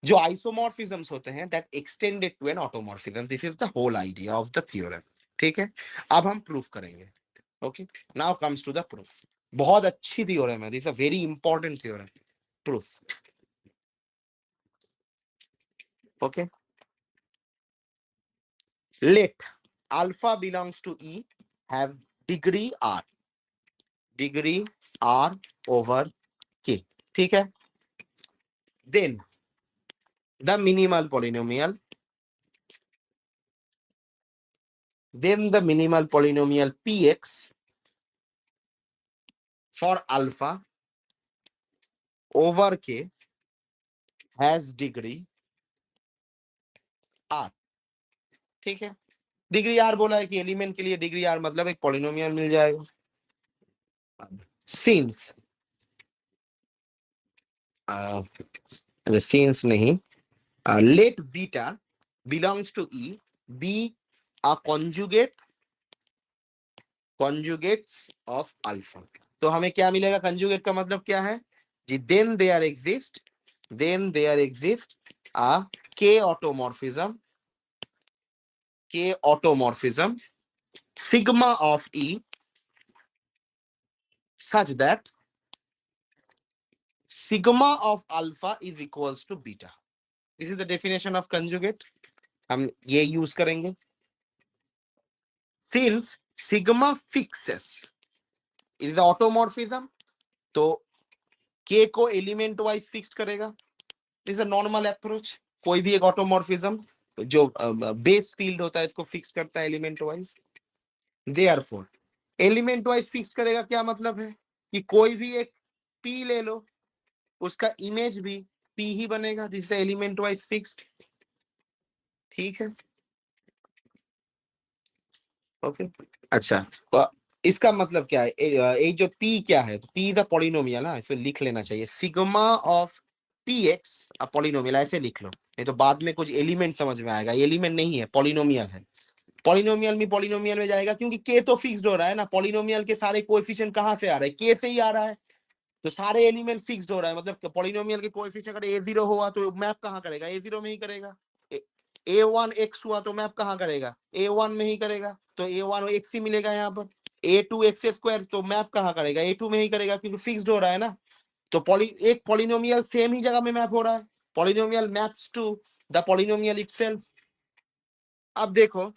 [SPEAKER 1] जो आइसोमॉर्फिज्म्स होते हैं, that extended to an automorphism, this is the whole idea of the theorem, ठीक है। अब हम प्रूफ करेंगे, okay. Now comes to the proof. बहुत अच्छी थ्योरम है, this is a very important theorem. Proof, okay. Let alpha belongs to E have degree R over K, ठीक है। Then the minimal polynomial, Px for alpha over K has degree R, ठीक है। Degree are बोला है कि element के लिए degree are मतलब एक पॉलिनोमियल मिल जाएगा। सिंस सिंस नहीं, let beta belongs to E be a conjugates of alpha, तो हमें क्या मिलेगा, कंजुगेट का मतलब क्या है जी, then there exists a k automorphism sigma of E such that sigma of alpha is equals to beta. This is the definition of conjugate, हम ये यूज करेंगे। Since sigma fixes is the automorphism, तो k को element wise fix करेगा, is a normal approach. कोई भी एक automorphism जो बेस फील्ड होता है इसको फिक्स करता है element wise. Therefore element wise fix करेगा क्या मतलब है कि कोई भी एक p ले लो, उसका इमेज भी p ही बनेगा, जिससे एलिमेंट वाइज फिक्स्ड, ठीक है, ओके। अच्छा, तो इसका मतलब क्या है, ये जो p क्या है, तो p इज अ पॉलिनोमियल है, इसे लिख लेना चाहिए, sigma of px a polynomial, ऐसे लिख लो, नहीं तो बाद में कुछ एलिमेंट समझ में आएगा, एलिमेंट नहीं है, पॉलिनोमियल है। पॉलिनोमियल में जाएगा, क्योंकि k तो फिक्स्ड हो रहा है ना, पॉलिनोमियल के सारे कोएफिशिएंट कहां से आ रहे हैं, k से ही आ रहा है, तो सारे एलिमेंट फिक्स्ड हो रहा है, मतलब पॉलिनोमियल के कोएफिशिएंट अगर a0 हुआ तो मैप कहां करेगा, a0 में ही करेगा। a1 x हुआ तो मैप कहां करेगा, a1 में ही करेगा, तो a1 x ही मिलेगा यहाँ पर। a2 x स्क्वायर तो मैप कहां करेगा, a2 में ही करेगा, क्योंकि फिक्स्ड हो रहा है ना। तो एक पॉलिनोमियल सेम ही जगह में मैप हो रहा है, polynomial maps to the polynomial itself. अब देखो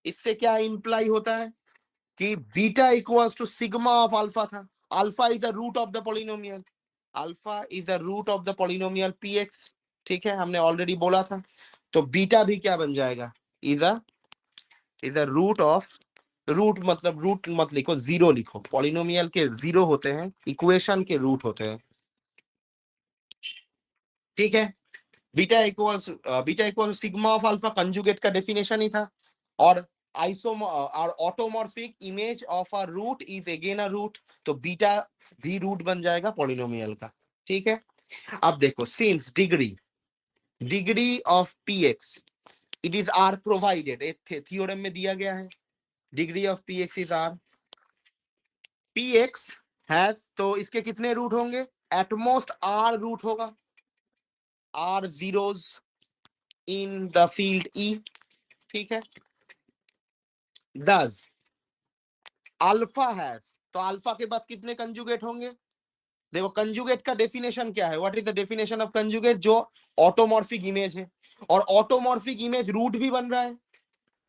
[SPEAKER 1] इससे क्या इंप्लाई होता है कि beta equals to sigma of alpha था, alpha is the root of the polynomial, alpha is the root of the polynomial px, ठीक है, हमने ऑलरेडी बोला था। तो बीटा भी क्या बन जाएगा, is a root of root मतलब रूट मत लिखो, जीरो लिखो। पॉलिनोमियल के जीरो होते हैं, इक्वेशन के रूट होते हैं, ठीक है। Beta equals sigma of alpha conjugate का डेफिनेशन ही था। और आइसोम और automorphic image of a root is again a root, तो बीटा भी रूट बन जाएगा पॉलिनोमियल का, ठीक है। अब देखो, since degree of P X it is R provided, एक थ्योरम में दिया गया है, degree of P X is R, P X है, तो इसके कितने रूट होंगे? एटमोस्ट आर रूट होगा, r zeros in the field E, ठीक है। दस अल्फा हैज, तो अल्फा के बाद कितने कंजुगेट होंगे? देखो कंजुगेट का डेफिनेशन क्या है, what is the definition of conjugate? जो ऑटोमॉर्फिक इमेज है, और ऑटोमॉर्फिक इमेज रूट भी बन रहा है,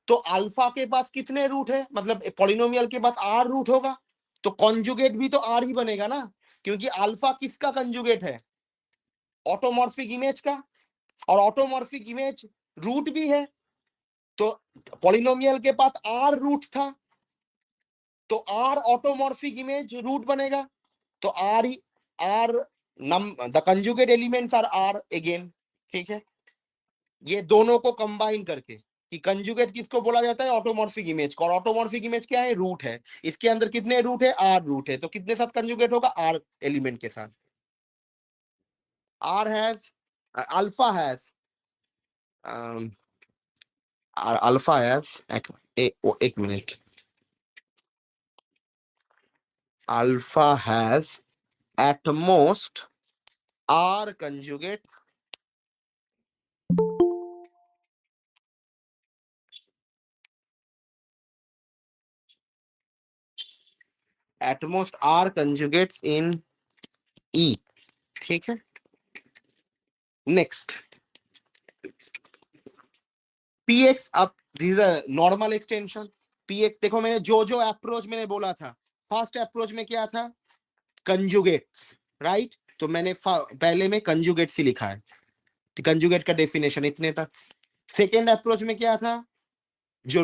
[SPEAKER 1] तो अल्फा के पास कितने रूट है, मतलब पॉलिनोमियल के पास आर रूट होगा, तो कॉन्जुगेट भी तो आर ही बनेगा ना, क्योंकि अल्फा किसका कंजुगेट है? ऑटोमॉर्फिक इमेज का, और ऑटोमॉर्फिक इमेज रूट भी है, तो पॉलिनोमियल के पास आर रूट था, तो आर ऑटोमॉर्फिक इमेज रूट बनेगा, तो आर ही आर नम the conjugate elements are r again, ठीक है। ये दोनों को कंबाइन करके, कि कंजुगेट किसको बोला जाता है? ऑटोमॉर्फिक इमेज को, और ऑटोमॉर्फिक इमेज क्या है? रूट है, इसके अंदर कितने रूट है? आर रूट है, तो कितने साथ कंजुगेट होगा? आर एलिमेंट के साथ। R has alpha has alpha has एक मिनट, alpha has at most R conjugate at most R conjugates in E, ठीक है। नेक्स्ट px, अब this a normal extension. px देखो, मैंने जो जो अप्रोच मैंने बोला था, फर्स्ट अप्रोच में क्या था? कंजुगेट्स, राइट, तो मैंने पहले में कंजुगेट्स ही लिखा है, कंजुगेट का डेफिनेशन इतने तक। सेकेंड अप्रोच में क्या था? जो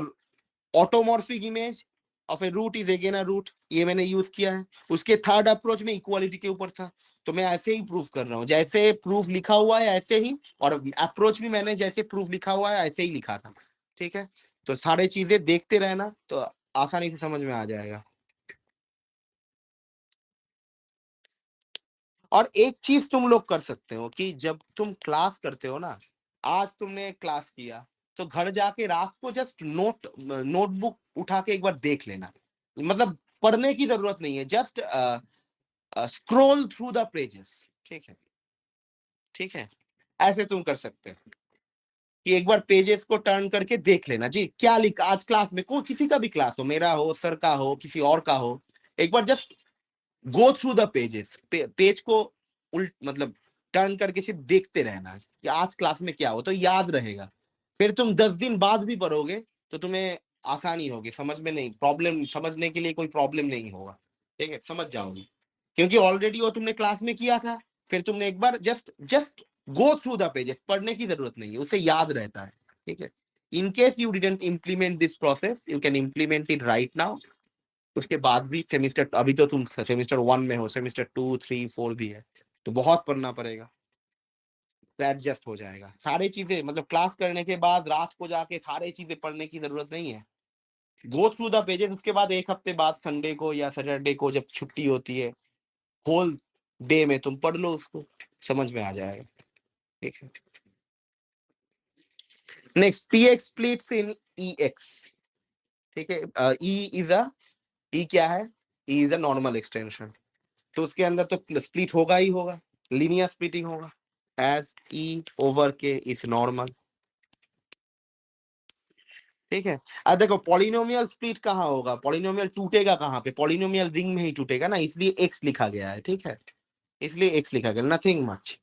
[SPEAKER 1] automorphic image of a root is again a root, ये मैंने यूज किया है। उसके थर्ड अप्रोच में इक्वालिटी के ऊपर था, तो मैं ऐसे ही प्रूफ कर रहा हूँ, जैसे प्रूफ लिखा हुआ है ऐसे ही, और अप्रोच भी मैंने जैसे प्रूफ लिखा हुआ है ऐसे ही लिखा था, ठीक है। तो सारे चीजें देखते रहना, तो आसानी से समझ में आ जाएगा। और एक चीज तुम लोग कर सकते हो, कि जब तुम क्लास करते हो ना, आज तुमने क्लास किया, तो घर जाके रात को जस्ट नोटबुक उठा के एक बार देख लेना, मतलब पढ़ने की जरूरत नहीं है, just scroll through the pages, ठीक है, ठीक है। ऐसे तुम कर सकते हो, कि एक बार पेजेस को टर्न करके देख लेना जी, क्या लिखा आज क्लास में, कोई किसी का भी क्लास हो, मेरा हो, सर का हो, किसी और का हो, एक बार just go through the pages, page को उल्ट मतलब टर्न करके सिर्फ देखते रहना कि आज क्लास में क्या हो, तो याद रहेगा। फिर तुम 10 दिन बाद भी पढ़ोगे, तो तुम्हें आसानी होगी, समझ में नहीं प्रॉब्लम, समझने के लिए कोई प्रॉब्लम नहीं होगा, ठीक है, समझ जाओगे, क्योंकि ऑलरेडी वो तुमने क्लास में किया था। फिर तुमने एक बार just just go through the pages, पढ़ने की जरूरत नहीं है, उसे याद रहता है, ठीक है। इन case you didn't implement this process, you can implement it right now. उसके बाद भी सेमिस्टर, अभी तो तुम सेमिस्टर 1 में हो, सेमिस्टर 2 3 4 भी है, तो बहुत पढ़ना पड़ेगा, तो एडजस्ट हो जाएगा सारी चीजें, मतलब क्लास करने के बाद रात को जाके सारी चीजें पढ़ने की जरूरत नहीं है। गो थ्रू द पेजेस, उसके बाद एक हफ्ते बाद संडे को या सैटरडे को जब छुट्टी होती है, होल डे में तुम पढ़ लो उसको, समझ में आ जाएगा, ठीक है। नेक्स्ट, पी एक्स स्प्लिट्स इन ई एक्स, ठीक है। ई इज अ, ई क्या है? E is a normal extension, तो उसके अंदर तो स्प्लिट होगा ही होगा, लीनियर स्प्लिटिंग होगा, as E over K is normal, ठीक है। अब देखो पॉलिनोमियल स्प्लिट कहाँ होगा, पॉलिनोमियल टूटेगा कहाँ पे? पॉलिनोमियल रिंग में ही टूटेगा ना, इसलिए एक्स लिखा गया है, ठीक है, इसलिए एक्स लिखा गया, nothing much.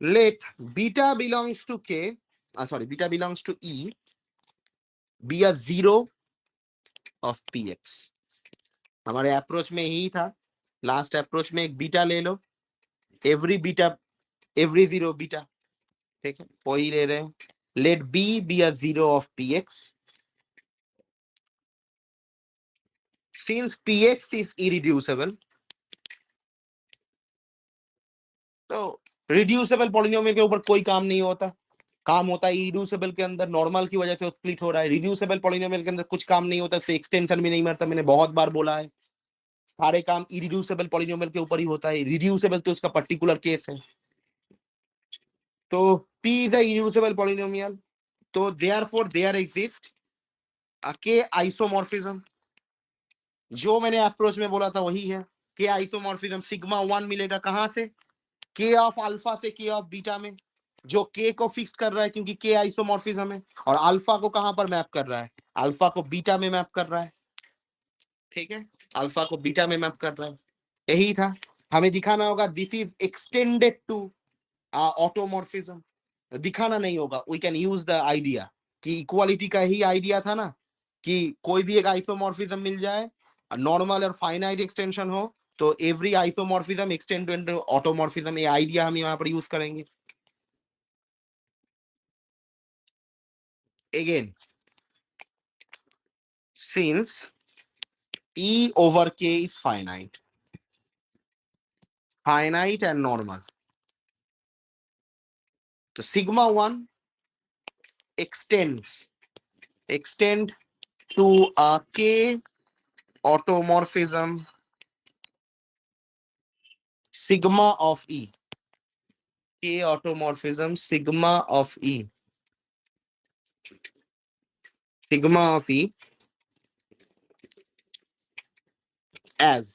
[SPEAKER 1] Let beta belongs to K, sorry, beta belongs to E be a zero of P X, हमारे अप्रोच में ही था, लास्ट अप्रोच में एक बीटा ले लो, every beta, every zero beta, ठीक है, वही ले रहे हैं। Let B be a zero of P X, since px is irreducible, तो रिड्यूसेबल पॉलिनोमियल के ऊपर कोई काम नहीं होता, काम होता है इरिड्यूसेबल के अंदर, नॉर्मल की वजह से स्प्लिट हो रहा है। रिड्यूसेबल पॉलिनोमियल के अंदर कुछ काम नहीं होता, इससे एक्सटेंशन भी नहीं मरता, मैंने बहुत बार बोला है। सारे काम इरिड्यूसेबल पॉलिनोमियल के ऊपर ही होता है, रिड्यूसेबल तो उसका पर्टिकुलर केस है। तो p is a irreducible polynomial, तो therefore there exist a k isomorphism. जो मैंने अप्रोच में बोला था वही है, k आइसोमॉर्फिज्म सिग्मा 1 मिलेगा कहां से, k ऑफ अल्फा से k ऑफ बीटा में, जो k को फिक्स कर रहा है क्योंकि k आइसोमॉर्फिज्म है, और अल्फा को कहां पर मैप कर रहा है, अल्फा को बीटा में मैप कर रहा है। ठीक है, अल्फा को बीटा में मैप कर रहा है, यही था। हमें दिखाना होगा this is extended to automorphism, दिखाना नहीं होगा, we can use the idea कि इक्वालिटी का ही आइडिया था ना, कि कोई भी एक आइसोमॉर्फिज्म मिल जाए, नॉर्मल और फाइनाइट एक्सटेंशन हो, तो every isomorphism extend to automorphism, ये आइडिया हम यहाँ पर यूज करेंगे। Again since E over K is finite, finite and normal, तो sigma 1 extend to a K automorphism sigma of E, K automorphism sigma of E, sigma of E as,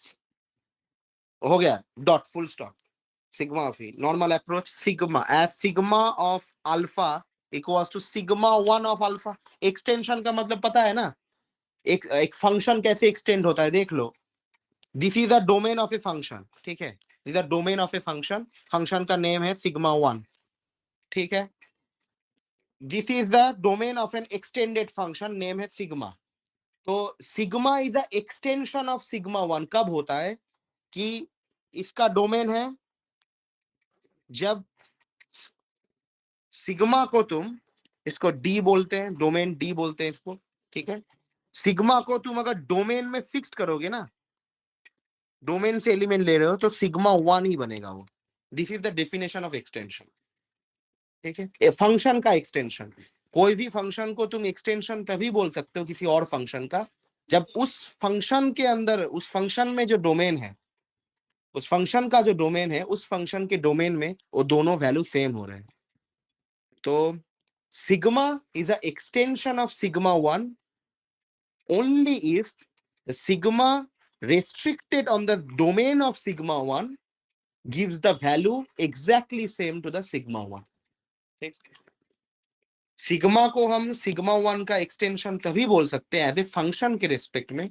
[SPEAKER 1] हो गया dot full stop, sigma of E normal approach sigma as sigma of alpha equals to sigma 1 of alpha। Extension का मतलब पता है ना, एक function कैसे extend होता है देख लो, this is a domain of a function, ठीक है, this is a domain of a function, function का नेम है सिग्मा 1, ठीक है, this is the domain of an extended function, name है सिग्मा। तो sigma is a extension of sigma 1 कब होता है, कि इसका डोमेन है जब सिग्मा को तुम, इसको डी बोलते हैं, डोमेन डी बोलते हैं इसको, ठीक है, सिग्मा को तुम अगर डोमेन में फिक्स करोगे ना, डोमेन से एलिमेंट ले रहे हो, तो सिग्मा 1 ही बनेगा वो, this is the definition of extension. ठीक है, फंक्शन का एक्सटेंशन, कोई भी फंक्शन को तुम एक्सटेंशन तभी बोल सकते हो किसी और फंक्शन का, जब उस फंक्शन के अंदर, उस फंक्शन में जो डोमेन है, उस फंक्शन का जो डोमेन है, उस फंक्शन के डोमेन में वो दोनों वैल्यू सेम हो रहे हैं। तो sigma is a extension of sigma 1 only if the sigma restricted on the domain of sigma 1 gives the value exactly same to the sigma 1। Sigma को हम सिग्मा 1 का एक्सटेंशन तभी बोल सकते हैं एज ए फंक्शन के रिस्पेक्ट में,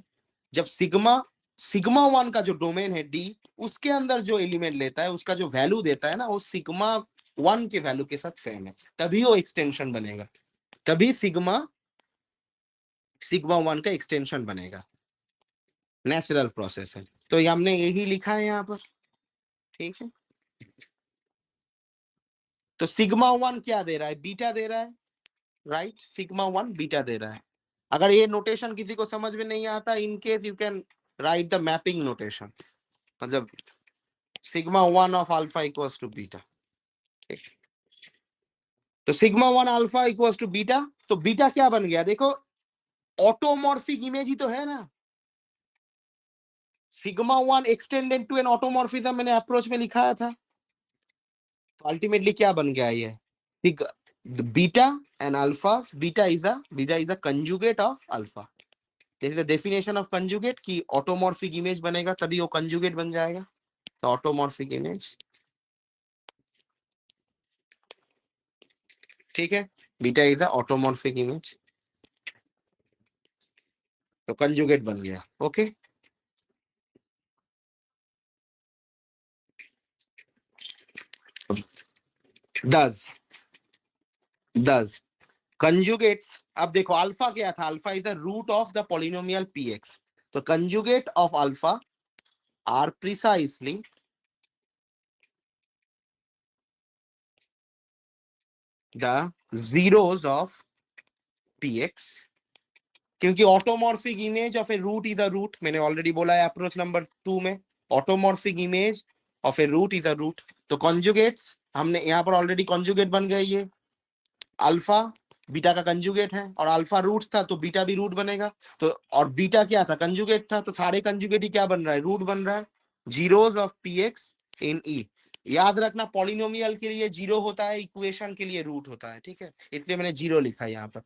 [SPEAKER 1] जब सिग्मा सिग्मा 1 का जो डोमेन है डी, उसके अंदर जो एलिमेंट लेता है, उसका जो वैल्यू देता है ना, वो सिग्मा 1 के वैल्यू के साथ सेम है, तभी वो एक्सटेंशन बनेगा, तभी सिग्मा सिग्मा 1 का एक्सटेंशन बनेगा, नेचुरल प्रोसेस है। तो ये हमने यही लिखा है यहाँ पर, ठीक है। तो सिग्मा 1 क्या दे रहा है, बीटा दे रहा है, राइट, सिग्मा 1 बीटा दे रहा है। अगर ये नोटेशन किसी को समझ में नहीं आता, in case you can write the mapping notation, मतलब sigma 1 of alpha equals to beta, ठीक। तो sigma 1 alpha equals to beta, तो बीटा क्या बन गया देखो, ऑटोमॉर्फिक इमेज ही तो है ना, sigma 1 extended to an automorphism मैंने अप्रोच में लिखाया था, तो अल्टीमेटली क्या बन गया ये, beta and alpha, beta is a conjugate of alpha, this is the definition of conjugate, कि ऑटोमॉर्फिक इमेज बनेगा तभी वो कंजुगेट बन जाएगा, तो ऑटोमॉर्फिक इमेज, ठीक है, beta is a automorphic image, तो कंजुगेट बन गया, ओके। दस दस कंजुगेट्स, अब देखो अल्फा क्या था, alpha is the root of the polynomial P X, तो conjugate of alpha are precisely the zeros of px क्योंकि automorphic image of a root is a root, मैंने ऑलरेडी बोला है अप्रोच नंबर 2 में, automorphic image of a root is a root. तो conjugates हमने यहाँ पर ऑलरेडी कॉन्जुगेट बन गए, ये अल्फा बीटा का कंजुगेट है, और अल्फा रूट था तो बीटा भी रूट बनेगा। तो और बीटा क्या था, कंजुगेट था, तो सारे कंजुगेट ही क्या बन रहा है, रूट बन रहा है। जीरोस ऑफ पी एक्स इन ई, याद रखना पॉलिनोमियल के लिए जीरो होता है, इक्वेशन के लिए रूट होता है, ठीक है, इसलिए मैंने जीरो लिखा है यहाँ पर।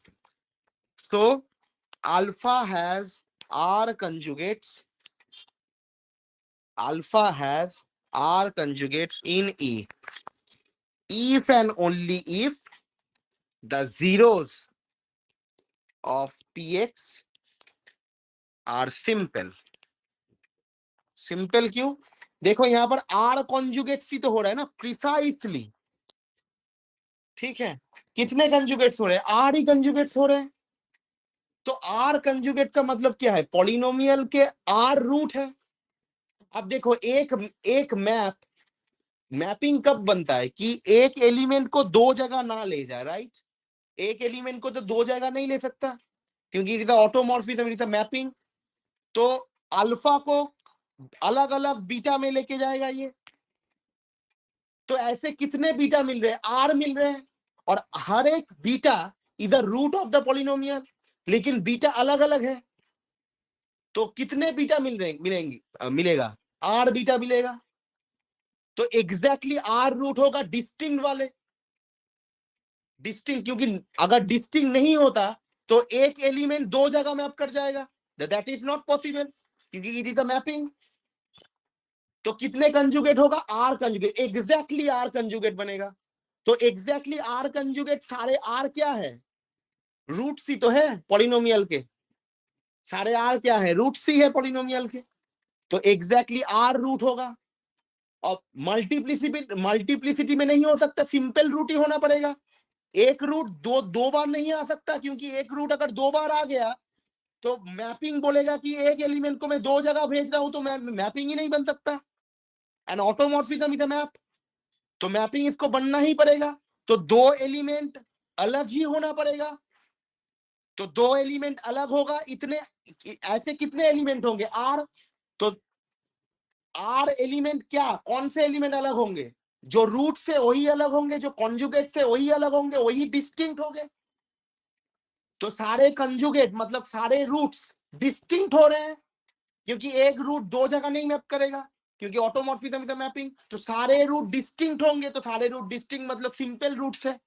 [SPEAKER 1] So alpha has r conjugates, alpha has r conjugates in E if and only if the zeros of px are simple. Simple क्यों, देखो यहां पर आर कॉन्जुगेट्स ही तो हो रहा है ना, प्रिसाइसली, ठीक है, कितने कंजुगेट्स हो रहे हैं, आर ही कंजुगेट्स हो रहे हैं। तो आर कंजुगेट का मतलब क्या है, पॉलिनोमियल के आर रूट है। अब देखो एक एक मैपिंग कब बनता है कि एक एलिमेंट को दो जगह ना ले जाए, राइट, एक एलिमेंट को तो दो जगह नहीं ले सकता, क्योंकि it is automorphism, it is mapping. तो अल्फा को अलग अलग बीटा में लेके जाएगा ये, तो ऐसे कितने बीटा मिल रहे हैं, आर मिल रहे हैं, और हर एक beta is the root of the polynomial, लेकिन बीटा अलग अलग है। तो कितने बीटा मिलेगा, आर बीटा मिलेगा। तो एग्जैक्टली आर रूट होगा डिस्टिंक्ट वाले, डिस्टिंक्ट, क्योंकि अगर डिस्टिंक्ट नहीं होता तो एक एलिमेंट दो जगह मैप कर जाएगा, दैट इज नॉट पॉसिबल, क्योंकि इट इज अ मैपिंग। तो कितने कंजुगेट होगा, r conjugate, exactly r conjugate बनेगा। तो एग्जैक्टली आर कंजुगेट, सारे आर क्या है, रूट सी तो है पॉलिनोमियल के, सारे आर क्या है, रूट सी है पॉलिनोमियल के। तो एग्जैक्टली आर रूट होगा। और मल्टीप्लिसिटी में नहीं हो सकता, सिंपल रूट ही होना पड़ेगा। एक रूट दो दो बार नहीं आ सकता, क्योंकि एक रूट अगर दो बार आ गया तो मैपिंग बोलेगा कि एक एलिमेंट को मैं दो जगह भेज रहा हूं, तो मैपिंग ही नहीं बन सकता। And automorphism is a map, तो मैपिंग इसको बनना ही पड़ेगा। तो दो एलिमेंट अलग ही होना पड़ेगा। तो दो एलिमेंट अलग होगा, इतने ऐसे कितने एलिमेंट होंगे, आर। तो आर एलिमेंट क्या, कौन से एलिमेंट अलग होंगे, जो रूट से वही अलग होंगे, जो कॉन्जुगेट से वही अलग होंगे, वही डिस्टिंक्ट होंगे। तो सारे कंजुगेट मतलब सारे रूट्स डिस्टिंक्ट हो रहे हैं, क्योंकि एक रूट दो जगह नहीं मैप करेगा, क्योंकि ऑटोमॉर्फिज्म इज अ मैपिंग। तो सारे रूट डिस्टिंक्ट होंगे, तो सारे रूट डिस्टिंक्ट मतलब सिंपल रूट्स है।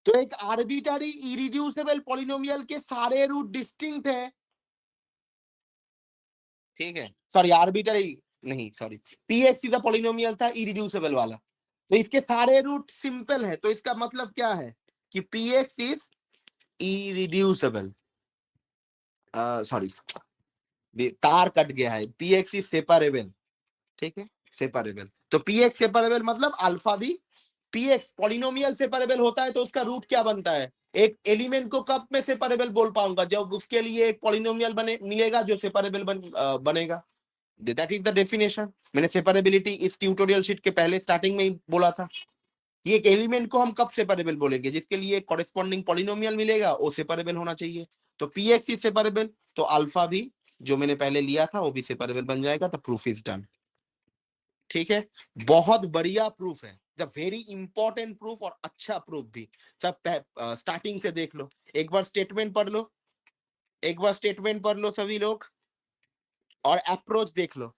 [SPEAKER 1] तो एक आर्बिट्ररी इरिड्यूसिबल पॉलिनोमियल के सारे रूट डिस्टिंक्ट है, ठीक है, सॉरी आर्बिट्ररी नहीं, sorry, px is a polynomial था इरिड्यूसिबल वाला, तो इसके सारे रूट सिंपल है। तो इसका मतलब क्या है कि पीएक्स इज इरिड्यूसिबल, सॉरी तार कट गया है, पीएक्स इज सेपरेबल, ठीक है, सेपरेबल। तो पीएक्स सेपरेबल मतलब अल्फा भी, पीएक्स पॉलिनोमियल सेपरेबल होता है तो उसका रूट क्या बनता है, एक एलिमेंट को कब मैं सेपरेबल बोल पाऊंगा, जब उसके लिए एक पॉलिनोमियल बने मिलेगा जो सेपरेबल बनेगा। That is the definition. मैंने सेपरेबिलिटी इस ट्यूटोरियल शीट के पहले स्टार्टिंग में ही बोला था कि एक एलिमेंट को हम कब सेपरेबल बोलेंगे, जिसके लिए कॉरेस्पॉन्डिंग पॉलिनोमियल मिलेगा वो सेपरेबल होना चाहिए। तो पीएक्स इज सेपरेबल, तो अल्फा भी जो मैंने पहले लिया था वो भी सेपरेबल बन जाएगा। तो प्रूफ इज डन, ठीक है, बहुत बढ़िया प्रूफ है, वेरी इंपॉर्टेंट प्रूफ और अच्छा प्रूफ भी। सब स्टार्टिंग से देख लो, एक बार स्टेटमेंट पढ़ लो, एक बार स्टेटमेंट पढ़ लो सभी लोग, और अप्रोच देख लो।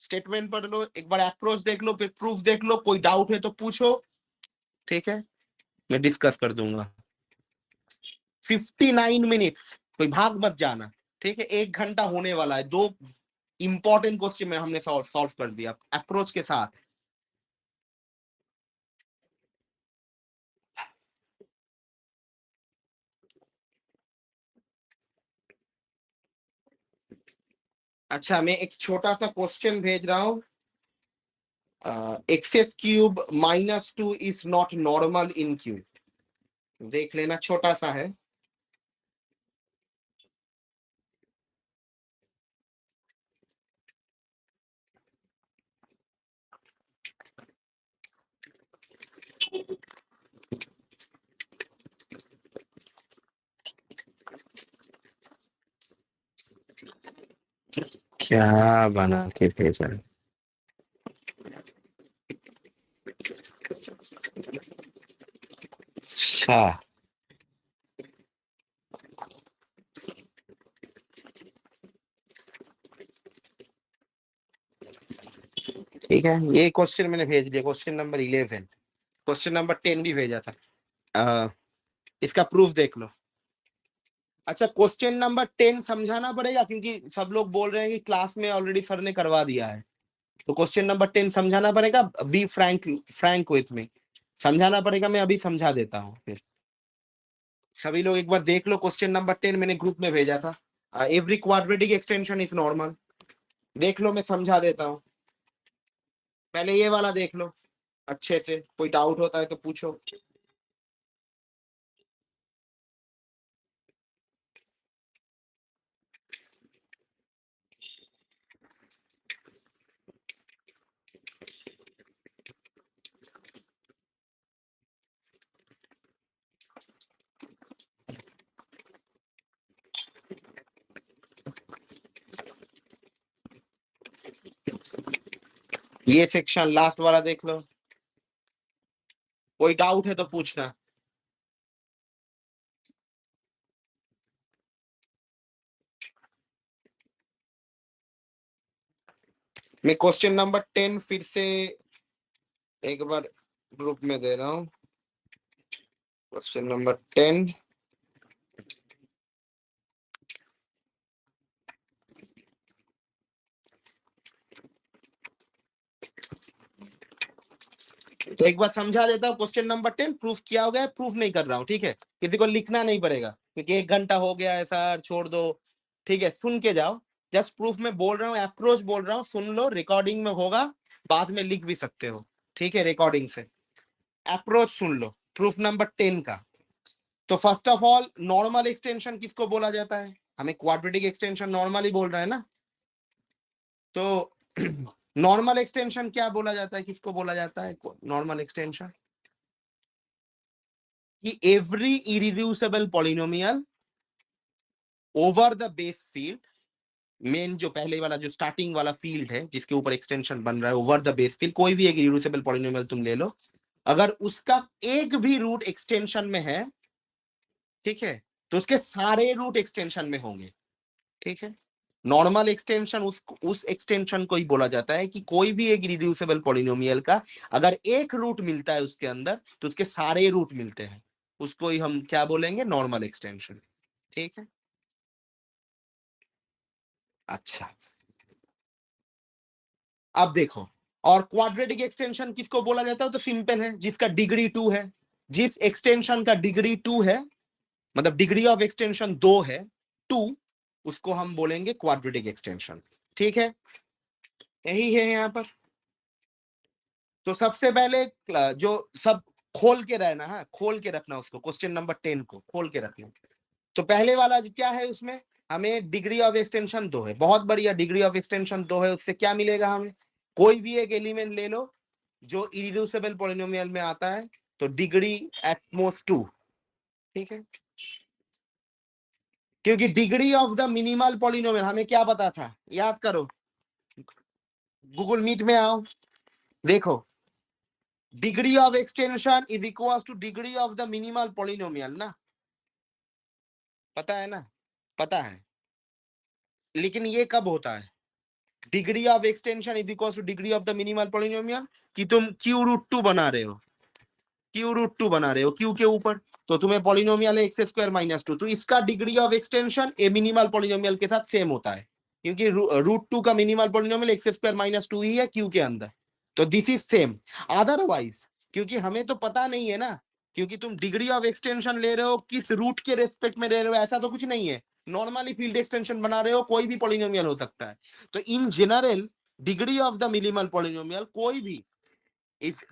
[SPEAKER 1] स्टेटमेंट पढ़ लो, एक बार अप्रोच देख लो, फिर प्रूफ देख लो, कोई डाउट है तो पूछो, ठीक है, मैं डिस्कस कर दूंगा। 59 मिनट्स, कोई भाग मत जाना, ठीक है, 1 घंटा होने वाला है। दो इंपॉर्टेंट क्वेश्चन में हमने सॉल्व कर दिया अप्रोच के साथ। अच्छा, मैं एक छोटा सा क्वेश्चन भेज रहा हूं, x cube -2 is not normal in cube, देख लेना, छोटा सा है। क्या बना के भेजा? अच्छा, ठीक है, ये क्वेश्चन मैंने भेज दिया, क्वेश्चन नंबर 11। क्वेश्चन नंबर 10 भी भेजा था। अ, इसका प्रूफ देख लो। अच्छा, क्वेश्चन नंबर 10 समझाना पड़ेगा क्योंकि सब लोग बोल रहे हैं कि क्लास में ऑलरेडी सर ने करवा दिया है, तो क्वेश्चन नंबर 10 समझाना पड़ेगा। बी फ्रैंक विथ मी, समझाना पड़ेगा। मैं अभी समझा देता हूँ, फिर सभी लोग एक बार देख लो। क्वेश्चन नंबर 10 मैंने ग्रुप में भेजा था। Every quadratic extension is normal. देख लो, मैं समझा देता हूँ। पहले ये वाला देख लो अच्छे से, कोई डाउट होता है तो पूछो। ये सेक्शन लास्ट वाला देख लो, कोई डाउट है तो पूछना। मैं क्वेश्चन नंबर 10 फिर से एक बार ग्रुप में दे रहा हूँ। क्वेश्चन नंबर 10, तो एक बार समझा देता हूँ। क्वेश्चन नंबर 10 प्रूफ किया हो गया, प्रूफ नहीं कर रहा हूँ, ठीक है? किसी को लिखना नहीं पड़ेगा क्योंकि 1 घंटा हो गया है सर, छोड़ दो। ठीक है, सुन के जाओ। जस्ट प्रूफ में बोल रहा हूँ, अप्रोच बोल रहा हूँ, सुन लो। रिकॉर्डिंग में होगा, बाद में लिख भी सकते हो, ठीक है? रिकॉर्डिंग से अप्रोच सुन लो प्रूफ नंबर 10 का। तो first of all, normal extension किसको बोला जाता है? हमें क्वाड्रेटिक एक्सटेंशन नॉर्मल ही बोल रहा है ना। तो नॉर्मल एक्सटेंशन क्या बोला जाता है, किसको बोला जाता है नॉर्मल एक्सटेंशन? कि every irreducible polynomial over the base field, main जो पहले वाला जो स्टार्टिंग वाला फील्ड है जिसके ऊपर एक्सटेंशन बन रहा है, ओवर द बेस फील्ड, कोई भी एक इरिड्यूसिबल पॉलिनोमियल तुम ले लो, अगर उसका एक भी रूट एक्सटेंशन में है, ठीक है, तो उसके सारे रूट एक्सटेंशन में होंगे, ठीक है? नॉर्मल एक्सटेंशन उस एक्सटेंशन को ही बोला जाता है कि कोई भी एक रिड्यूसिबल पॉलिनोमियल का अगर एक रूट मिलता है उसके अंदर, तो उसके सारे रूट मिलते हैं, उसको ही हम क्या बोलेंगे? नॉर्मल एक्सटेंशन, ठीक है? अच्छा, अब देखो, और क्वाड्रेटिक एक्सटेंशन किसको बोला जाता है? तो सिंपल है, जिसका डिग्री 2 है। जिस एक्सटेंशन का डिग्री 2 है, मतलब डिग्री ऑफ एक्सटेंशन 2 है, 2, उसको हम बोलेंगे क्वाड्रेटिक एक्सटेंशन, ठीक है? यही है यहां पर। तो सबसे पहले जो सब खोल के रहना है, खोल के रखना उसको, क्वेश्चन नंबर 10 को खोल के रखना। तो पहले वाला क्या है, उसमें हमें डिग्री ऑफ एक्सटेंशन 2 है, बहुत बढ़िया। डिग्री ऑफ एक्सटेंशन 2 है, उससे क्या मिलेगा हमें? कोई भी एक एलिमेंट ले लो जो इरिड्यूसिबल पॉलिनोमियल में आता है, तो डिग्री एट मोस्ट 2, ठीक है? क्योंकि degree of the minimal polynomial हमें क्या पता था, याद करो। गूगल मीट में आओ, देखो, degree of extension is equal two degree of the minimal polynomial ना, पता है ना? पता है, लेकिन ये कब होता है? Degree of extension is equal two degree of the minimal polynomial, कि तुम q√2 बना रहे हो, q√2 बना रहे हो q के ऊपर, तो तुम्हें पॉलिनोमियल है x² - 2, तो इसका degree of extension A minimal polynomial के साथ सेम होता है, क्योंकि √2 का मिनिमल पॉलिनोमियल x² - 2 ही है q के अंदर, तो दिस इज सेम। अदरवाइज, क्योंकि हमें तो पता नहीं है ना, क्योंकि तुम डिग्री ऑफ एक्सटेंशन ले रहे हो किस रूट के रेस्पेक्ट में ले रहे हो, ऐसा तो कुछ नहीं है। नॉर्मली फील्ड एक्सटेंशन बना रहे हो, कोई भी पॉलिनोमियल हो सकता है। तो in general, degree of the minimal polynomial कोई भी इस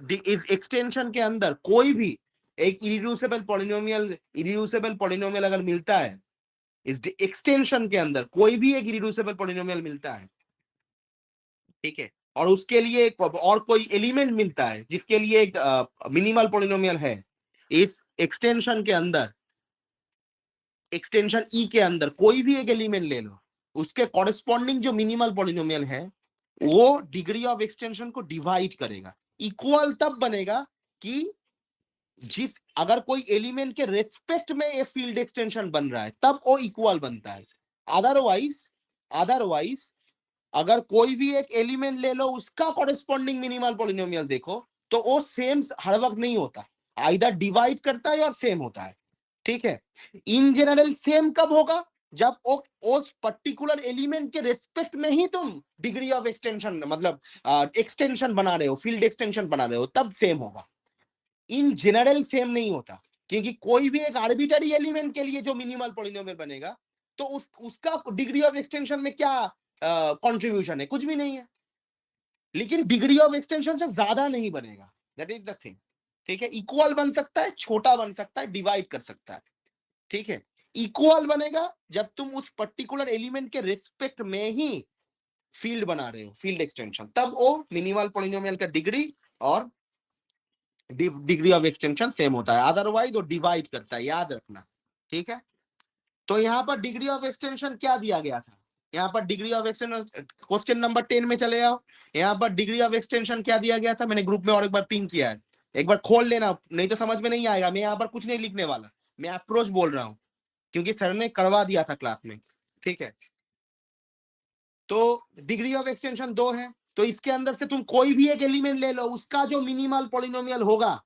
[SPEAKER 1] एक्सटेंशन के अंदर कोई भी एक इरिड्यूसिबल पॉलिनोमियल अगर मिलता है, इस एक्सटेंशन के अंदर कोई भी एक इरिड्यूसिबल पॉलिनोमियल मिलता है, ठीक है, और उसके लिए और कोई एलिमेंट मिलता है जिसके लिए एक मिनिमल पॉलिनोमियल है, इस एक्सटेंशन के अंदर, एक्सटेंशन ई के अंदर कोई भी एक एलिमेंट ले लो, उसके कॉरेस्पॉन्डिंग जो मिनिमल पॉलिनोमियल है वो डिग्री ऑफ एक्सटेंशन को डिवाइड करेगा। इक्वल तब बनेगा कि जिस अगर कोई एलिमेंट के रेस्पेक्ट में ये फील्ड एक्सटेंशन बन रहा है तब वो इक्वल बनता है। अदरवाइज अगर कोई भी एक एलिमेंट ले लो उसका कॉरेस्पॉन्डिंग मिनिमल पॉलिनोमियल देखो तो वो सेम हर वक्त नहीं होता, आइदर डिवाइड करता है और सेम होता है। ठीक है, इन जनरल सेम कब होगा? जब उस पर्टिकुलर एलिमेंट के रेस्पेक्ट में ही तुम डिग्री ऑफ एक्सटेंशन मतलब एक्सटेंशन बना रहे हो, फील्ड एक्सटेंशन बना रहे हो, तब सेम होगा। इन जनरल सेम नहीं होता, क्योंकि कोई भी एक आर्बिटरी एलिमेंट के लिए जो मिनिमल पॉलिनोमियल बनेगा तो उसका डिग्री ऑफ एक्सटेंशन में क्या कंट्रीब्यूशन है? कुछ भी नहीं है। लेकिन डिग्री ऑफ एक्सटेंशन से ज्यादा नहीं बनेगा, दैट इज द थिंग। ठीक है, इक्वल बन सकता है, छोटा बन सकता है, डिवाइड कर सकता है। ठीक है, इक्वल बनेगा जब तुम उस पर्टिकुलर एलिमेंट के रिस्पेक्ट में ही फील्ड बना रहे हो, फील्ड एक्सटेंशन, तब वो मिनिमल पॉलिनोमियल का डिग्री और डिग्री ऑफ एक्सटेंशन सेम होता है। अदरवाइज वो डिवाइड करता है, याद रखना। ठीक है, तो यहां पर डिग्री ऑफ एक्सटेंशन क्या दिया गया था? यहाँ पर degree of extension question number 10 में चले आओ। यहाँ पर डिग्री ऑफ एक्सटेंशन क्या दिया गया था? मैंने ग्रुप में और एक बार पिन किया है, एक बार खोल लेना, नहीं तो समझ में नहीं आएगा। मैं यहाँ पर कुछ नहीं लिखने वाला, मैं अप्रोच बोल रहा हूँ क्योंकि सर ने करवा दिया था क्लास में। ठीक है, तो डिग्री ऑफ एक्सटेंशन 2 है, तो इसके अंदर से तुम कोई भी एक एलिमेंट ले लो, उसका जो मिनिमल पॉलिनोमियल होगा,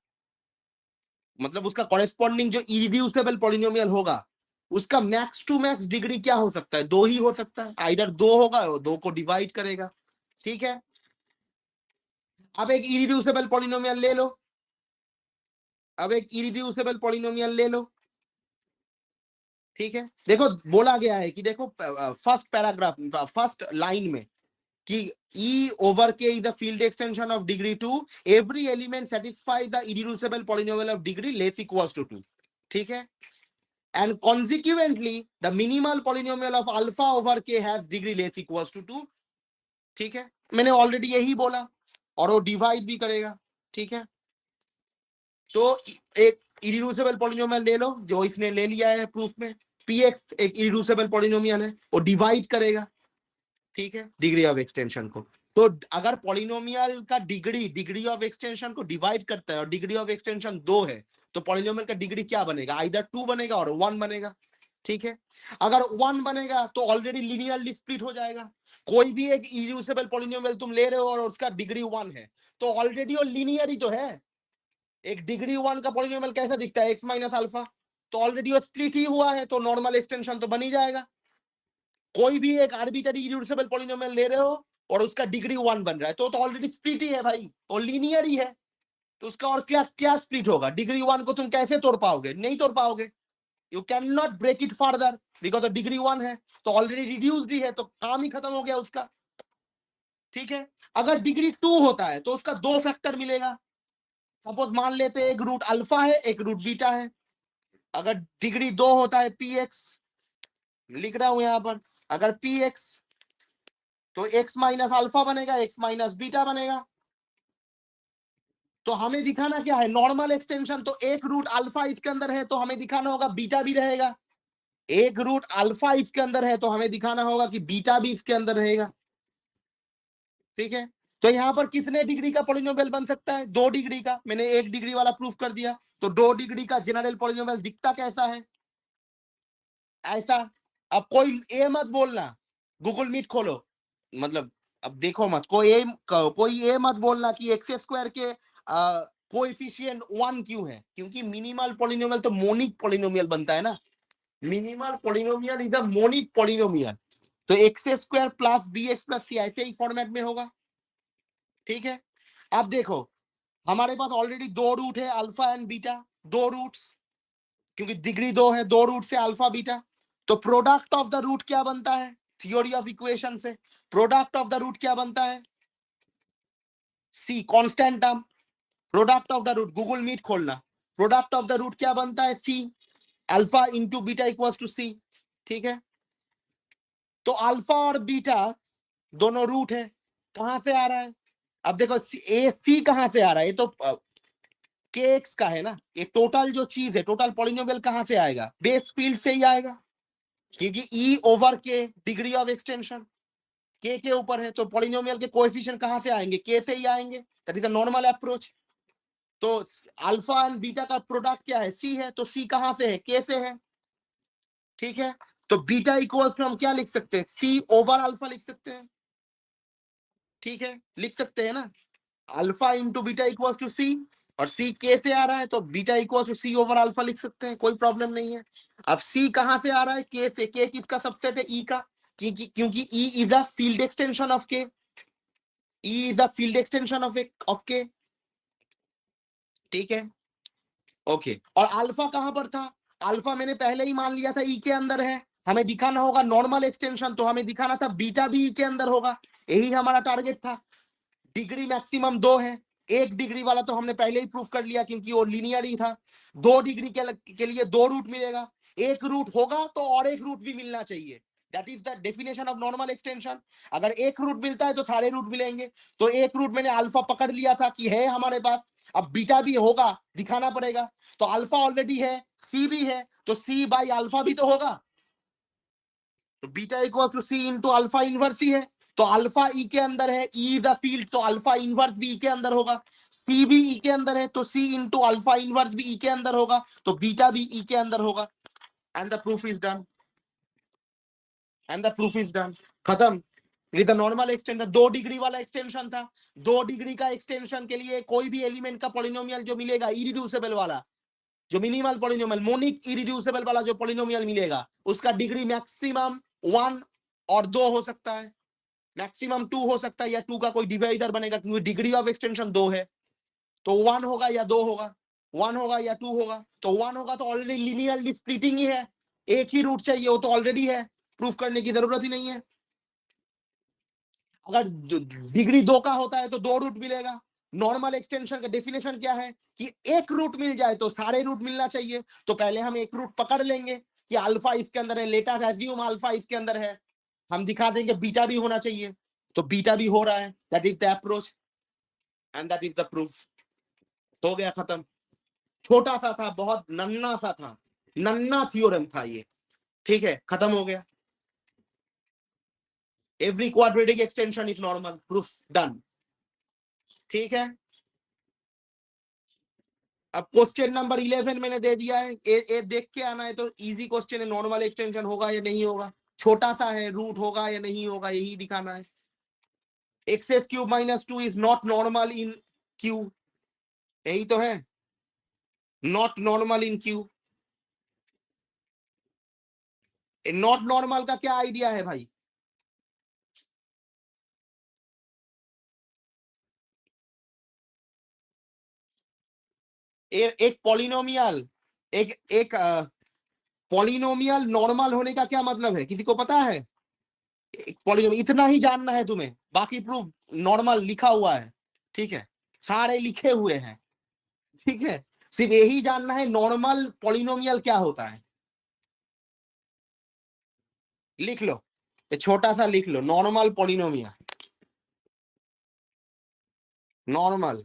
[SPEAKER 1] मतलब उसका कॉरेस्पॉन्डिंग जो इरिड्यूसिबल पॉलिनोमियल होगा, उसका मैक्स टू मैक्स डिग्री क्या हो सकता है? 2 ही हो सकता है, आइदर 2 होगा, 2 को डिवाइड करेगा। ठीक है, अब एक इरिड्यूसिबल पॉलिनोमियल ले लो, अब एक इरिड्यूसिबल पॉलिनोमियल ले लो। ठीक है, देखो बोला गया है कि देखो फर्स्ट पैराग्राफ, फर्स्ट लाइन में कि E over K is the field extension of degree 2, every element satisfies the irreducible polynomial of degree less equals to 2. ठीक है, and consequently the minimal polynomial of alpha over K has degree less equals to 2. ठीक है, मैंने already यही बोला, और वो divide भी करेगा। ठीक है, तो एक इरिड्यूसिबल पॉलिनोमियल ले लो, जो इसने ले लिया है प्रूफ में, px एक इरिड्यूसिबल पॉलिनोमियल है, वो डिवाइड करेगा। ठीक है, डिग्री ऑफ एक्सटेंशन को। तो अगर पॉलिनोमियल का डिग्री ऑफ एक्सटेंशन को डिवाइड करता है और डिग्री ऑफ एक्सटेंशन 2 है, तो पॉलिनोमियल का डिग्री क्या बनेगा? आइदर 2 बनेगा और 1 बनेगा। ठीक है, अगर 1 बनेगा तो ऑलरेडी लिनियरली स्प्लिट हो जाएगा। कोई भी एक इरिड्यूसिबल पॉलिनोमियल तुम ले रहे हो और उसका डिग्री 1 है, तो ऑलरेडी वो लिनियर ही तो है। एक डिग्री 1 का पॉलिनोमियल कैसा दिखता है? x माइनस अल्फा, तो ऑलरेडी वो स्प्लिट ही हुआ है, तो नॉर्मल एक्सटेंशन तो बन ही जाएगा। कोई भी एक आर्बिट्ररी इरिड्यूसिबल पॉलिनोमियल ले रहे हो और उसका डिग्री 1 बन रहा है, तो ऑलरेडी स्प्लिट ही है भाई, और लीनियर ही है, तो उसका और क्या क्या स्प्लिट होगा? डिग्री 1 को तुम कैसे तोड़ पाओगे? नहीं तोड़ पाओगे, you can not break it further because degree 1 है, तो ऑलरेडी रिड्यूस्ड ही है, तो काम ही खत्म हो गया उसका। ठीक है, अगर डिग्री 2 होता है तो उसका 2 फैक्टर मिलेगा। सपोज मान लेते हैं एक रूट अल्फा है, एक रूट बीटा है। अगर डिग्री 2 होता है पी एक्स, लिख रहा हूं यहां पर, अगर पी एक्स तो x माइनस अल्फा बनेगा, x माइनस बीटा बनेगा। तो हमें दिखाना क्या है? Normal extension. तो एक रूट अल्फा इसके अंदर है तो हमें दिखाना होगा बीटा भी रहेगा। एक रूट अल्फा इसके अंदर है तो हमें दिखाना होगा कि बीटा भी इसके अंदर रहेगा। ठीक है, तो यहां पर कितने डिग्री का पॉलिनोमियल बन सकता है? 2 डिग्री का। मैंने 1 डिग्री वाला प्रूफ कर दिया, तो 2 डिग्री का जनरल पॉलिनोमियल दिखता कैसा है? ऐसा। अब कोई ए मत बोलना, गूगल मीट खोलो, मतलब अब देखो मत, कोई ये मत बोलना कि एक्स स्क्वायर के कोएफिशिएंट 1 क्यों है, क्योंकि मिनिमल पॉलिनोमियल तो मोनिक पॉलिनोमियल बनता है ना। Minimal polynomial is a monic polynomial, तो X square plus B X plus C ऐसे ही फॉर्मेट में होगा। ठीक है, अब देखो हमारे पास ऑलरेडी 2 रूट है, अल्फा एंड बीटा, 2 रूट्स, क्योंकि डिग्री 2 है, 2 रूट से अल्फा बीटा, तो प्रोडक्ट ऑफ द रूट क्या बनता है? थ्योरी ऑफ इक्वेशन से प्रोडक्ट ऑफ द रूट क्या बनता है? C, constant term. Product of the root, Google Meet खोलना, प्रोडक्ट ऑफ द रूट क्या बनता है? C, alpha into beta equals to C. ठीक है, तो अल्फा और बीटा दोनों रूट है, कहां से आ रहा है? अब देखो ए सी कहां से आ रहा है? ये तो के एक्स का है ना, ये टोटल जो चीज है, टोटल पॉलिनोमियल कहां से आएगा? बेस फील्ड से ही आएगा। क्योंकि ई ओवर के डिग्री ऑफ एक्सटेंशन के ऊपर है, तो पॉलिनोमियल के कोएफिशिएंट कहां से आएंगे, के से ही आएंगे। That is a normal approach. तो अल्फा एंड बीटा का प्रोडक्ट क्या है, सी है, तो सी कहां से है, के से है। ठीक है, तो बीटा इक्वल्स टू हम क्या लिख सकते हैं, सी ओवर अल्फा लिख सकते हैं। ठीक है, लिख सकते हैं ना, alpha into beta equals to C, और सी के से आ रहा है तो beta equals to C over alpha लिख सकते हैं, कोई प्रॉब्लम नहीं है। अब सी कहां से आ रहा है, के से। के किसका सबसेट है, ई का, क्योंकि E is a field extension of K, E is a field extension of K. ठीक है, ओके। और अल्फा कहां पर था, अल्फा मैंने पहले ही मान लिया था ई के अंदर है। हमें दिखाना होगा नॉर्मल एक्सटेंशन, तो हमें दिखाना था बीटा भी ई के अंदर होगा, यही हमारा टारगेट था। डिग्री मैक्सिमम 2 है, 1 डिग्री वाला तो हमने पहले ही प्रूव कर लिया क्योंकि वो लीनियर ही था। 2 डिग्री के लिए 2 रूट मिलेगा, 1 रूट होगा तो और 1 रूट भी मिलना चाहिए। That is the definition of normal extension. अगर 1 रूट मिलता है तो सारे रूट मिलेंगे। तो 1 रूट मैंने अल्फा पकड़ लिया था कि है हमारे पास, अब बीटा भी होगा, दिखाना पड़ेगा। तो अल्फा ऑलरेडी है, सी भी है, तो सी बाई अल्फा भी तो होगा, तो beta equals to C into alpha inverse ही है। तो अल्फा ई के अंदर है, ई इज द फील्ड, तो अल्फा इनवर्स भी ई के अंदर होगा। सी भी ई के अंदर है, तो सी इंटू अल्फा इनवर्स भी ई के अंदर होगा, तो बीटा भी ई के अंदर होगा। And the proof is done, and the proof is done, खत्म। विद नॉर्मल एक्सटेंशन, 2 डिग्री वाला एक्सटेंशन था। 2 डिग्री का एक्सटेंशन के लिए कोई भी एलिमेंट का पॉलिनोमियल जो मिलेगा इरिड्यूसिबल वाला, जो मिनिमल पॉलिनोमियल, मोनिक इरिड्यूसिबल वाला जो पॉलिनोमियल मिलेगा, उसका डिग्री मैक्सिमम 1 और 2 हो सकता है, मैक्सिमम 2 हो सकता है, या 2 का कोई डिवाइडर बनेगा, क्योंकि डिग्री ऑफ एक्सटेंशन 2 है। तो 1 होगा या 2 होगा, 1 होगा या 2 होगा। तो 1 होगा तो ऑलरेडी लीनियरली स्प्लिटिंग ही है, एक ही रूट चाहिए, वो तो ऑलरेडी है, प्रूफ करने की जरूरत ही नहीं है। अगर डिग्री 2 का होता है तो 2 रूट मिलेगा। नॉर्मल एक्सटेंशन का डेफिनेशन क्या है कि एक रूट मिल जाए तो सारे रूट मिलना चाहिए। तो पहले हम एक रूट पकड़ लेंगे कि अल्फा इसके अंदर है, लेटर एज्यूम अल्फा इसके अंदर है, हम दिखा देंगे बीटा भी होना चाहिए, तो बीटा भी हो रहा है। That is the approach and that is the proof. हो गया, खत्म। छोटा सा था, बहुत नन्ना सा था, नन्ना थ्योरम था ये। ठीक है, खत्म हो गया। Every quadratic extension is normal, proof done. ठीक है, अब क्वेश्चन नंबर 11 मैंने दे दिया है, ए देख के आना है। तो इजी क्वेश्चन है, नॉर्मल एक्सटेंशन होगा या नहीं होगा, छोटा सा है, रूट होगा या नहीं होगा, यही दिखाना है। X cube minus 2 is not normal in Q, यही तो है, not normal in Q. Not normal का क्या आइडिया है भाई, एक पॉलिनोमियल, एक एक पॉलिनोमियल नॉर्मल होने का क्या मतलब है, किसी को पता है। एक पॉलिनोमियल, इतना ही जानना है तुम्हें, बाकी प्रूफ नॉर्मल लिखा हुआ है। ठीक है, सारे लिखे हुए हैं। ठीक है, सिर्फ यही जानना है नॉर्मल पॉलिनोमियल क्या होता है। लिख लो, ये छोटा सा लिख लो, नॉर्मल पॉलिनोमियल, नॉर्मल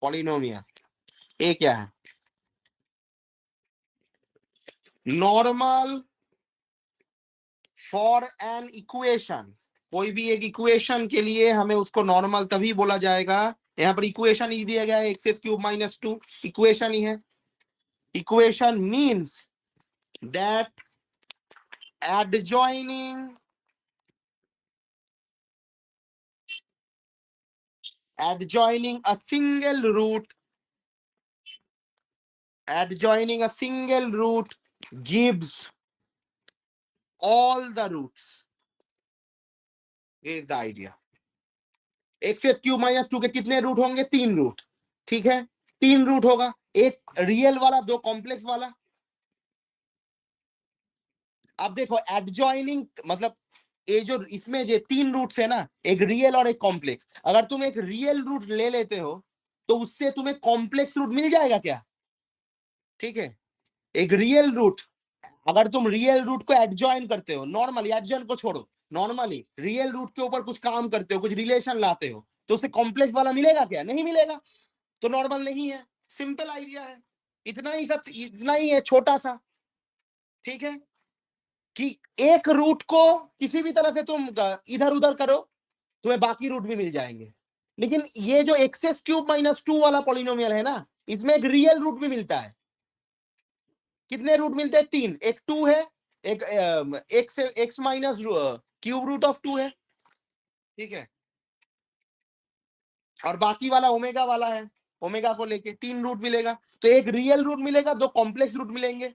[SPEAKER 1] पॉलिनोमियल, ये क्या है, नॉर्मल फॉर एन इक्वेशन। कोई भी एक इक्वेशन के लिए हमें उसको नॉर्मल तभी बोला जाएगा। यहां पर इक्वेशन ही दिया गया है, एक्स क्यूब माइनस 2, इक्वेशन ही है। Equation means that adjoining a single root, adjoining a single root gives all the roots, is the idea। X cube minus 2 के कितने रूट होंगे, 3 रूट। ठीक है, 3 रूट होगा, एक रियल वाला, 2 कॉम्प्लेक्स वाला। अब देखो एडजॉइनिंग मतलब ये जो इसमें जो 3 रूट्स है ना, एक रियल और एक कॉम्प्लेक्स, अगर तुम एक रियल रूट ले लेते हो तो उससे तुम्हें कॉम्प्लेक्स रूट मिल जाएगा क्या। ठीक है, एक रियल रूट, अगर तुम रियल रूट को एडजॉइन करते हो, नॉर्मली एडजॉइन को छोड़ो, नॉर्मली रियल रूट के ऊपर कुछ काम करते हो, कुछ रिलेशन लाते हो, तो उसे कॉम्प्लेक्स वाला मिलेगा क्या, नहीं मिलेगा, तो नॉर्मल नहीं है। सिंपल आइडिया है, इतना ही सब, इतना ही है, छोटा सा। ठीक है, कि एक रूट को किसी भी तरह से तुम इधर उधर करो, तुम्हें बाकी रूट भी मिल जाएंगे। लेकिन ये जो एक्स क्यूब माइनस 2 वाला पॉलिनोमियल है ना, इसमें एक रियल रूट भी मिलता है। कितने रूट मिलते हैं? 3। एक 2 है, एक x minus cube root of 2 है, ठीक है, और बाकी वाला ओमेगा वाला है, ओमेगा को लेके 3 रूट मिलेगा। तो एक रियल रूट मिलेगा, 2 कॉम्प्लेक्स रूट मिलेंगे।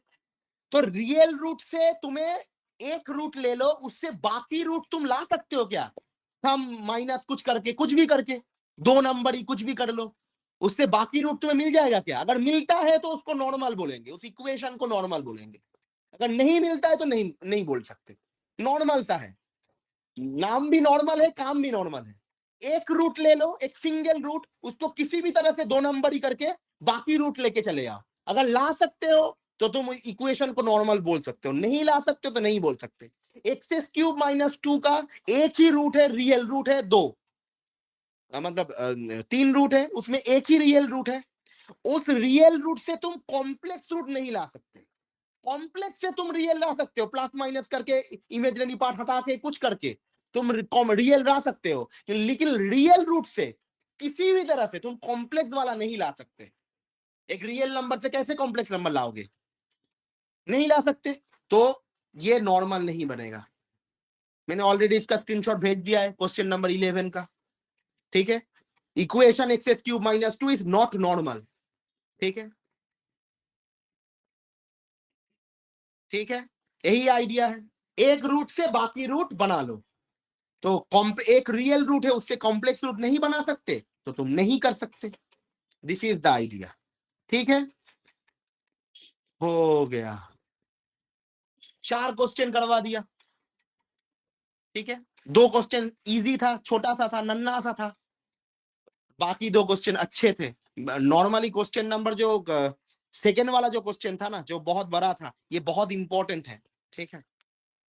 [SPEAKER 1] तो रियल रूट से तुम्हें एक रूट ले लो, उससे बाकी रूट तुम ला सकते हो क्या? हम माइनस कुछ करके, कुछ भी करके, 2 नंबर ही कुछ भी कर लो, उससे बाकी रूट तुम्हें मिल जाएगा क्या? अगर मिलता है तो उसको नॉर्मल बोलेंगे, उस इक्वेशन को नॉर्मल बोलेंगे। अगर नहीं मिलता है तो नहीं नहीं बोल सकते। नॉर्मल सा है, नाम भी नॉर्मल है, काम भी नॉर्मल है। एक रूट ले लो, एक सिंगल रूट, उसको किसी भी तरह से 2 नंबर ही करके बाकी रूट लेके चले आओ। अगर ला सकते हो तो तुम इक्वेशन को नॉर्मल बोल सकते हो, नहीं ला सकते हो तो नहीं बोल सकते। एक्स क्यूब माइनस 2 का एक ही रूट है, रियल रूट है 2, मतलब 3 रूट है, उसमें एक ही रियल रूट है। उस रियल रूट से तुम कॉम्प्लेक्स रूट नहीं ला सकते। कॉम्प्लेक्स से तुम रियल ला सकते हो, प्लस माइनस करके, इमेजिनरी पार्ट हटा के, कुछ करके तुम रियल ला सकते हो, लेकिन रियल रूट से किसी भी तरह से तुम कॉम्प्लेक्स वाला नहीं ला सकते। एक रियल नंबर से कैसे कॉम्प्लेक्स नंबर लाओगे? नहीं ला सकते। तो ये नॉर्मल नहीं बनेगा। मैंने ऑलरेडी इसका स्क्रीनशॉट भेज दिया है, क्वेश्चन नंबर 11 का, ठीक है। Equation x cube minus 2 is not normal, ठीक है, ठीक है, यही आइडिया है। एक रूट से बाकी रूट बना लो। तो एक रियल रूट है, उससे कॉम्प्लेक्स रूट नहीं बना सकते, तो तुम नहीं कर सकते। दिस इज द आइडिया, ठीक है। हो गया, 4 क्वेश्चन करवा दिया, ठीक है। 2 क्वेश्चन इजी था, छोटा सा था, नन्ना सा था। बाकी 2 क्वेश्चन अच्छे थे। नॉर्मली क्वेश्चन नंबर जो सेकेंड वाला जो क्वेश्चन था ना, जो बहुत बड़ा था, ये बहुत इंपॉर्टेंट है, ठीक है।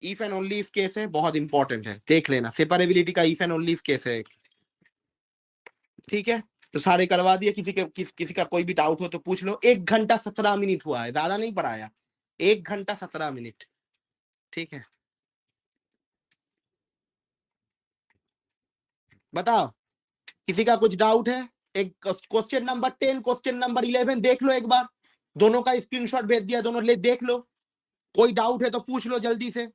[SPEAKER 1] If and only if case है, बहुत इंपॉर्टेंट है, देख लेना। सेपरेबिलिटी का if and only if case है, ठीक है। तो सारे करवा दिए। किसी का कोई भी डाउट हो तो पूछ लो। 1 घंटा 17 मिनट हुआ है, ज्यादा नहीं पढ़ाया, 1 घंटा 17 मिनट, ठीक है। बताओ, किसी का कुछ डाउट है? एक क्वेश्चन नंबर 10, क्वेश्चन नंबर 11 देख लो एक बार। दोनों का स्क्रीनशॉट भेज दिया, दोनों ले देख लो। कोई डाउट है तो पूछ लो जल्दी से।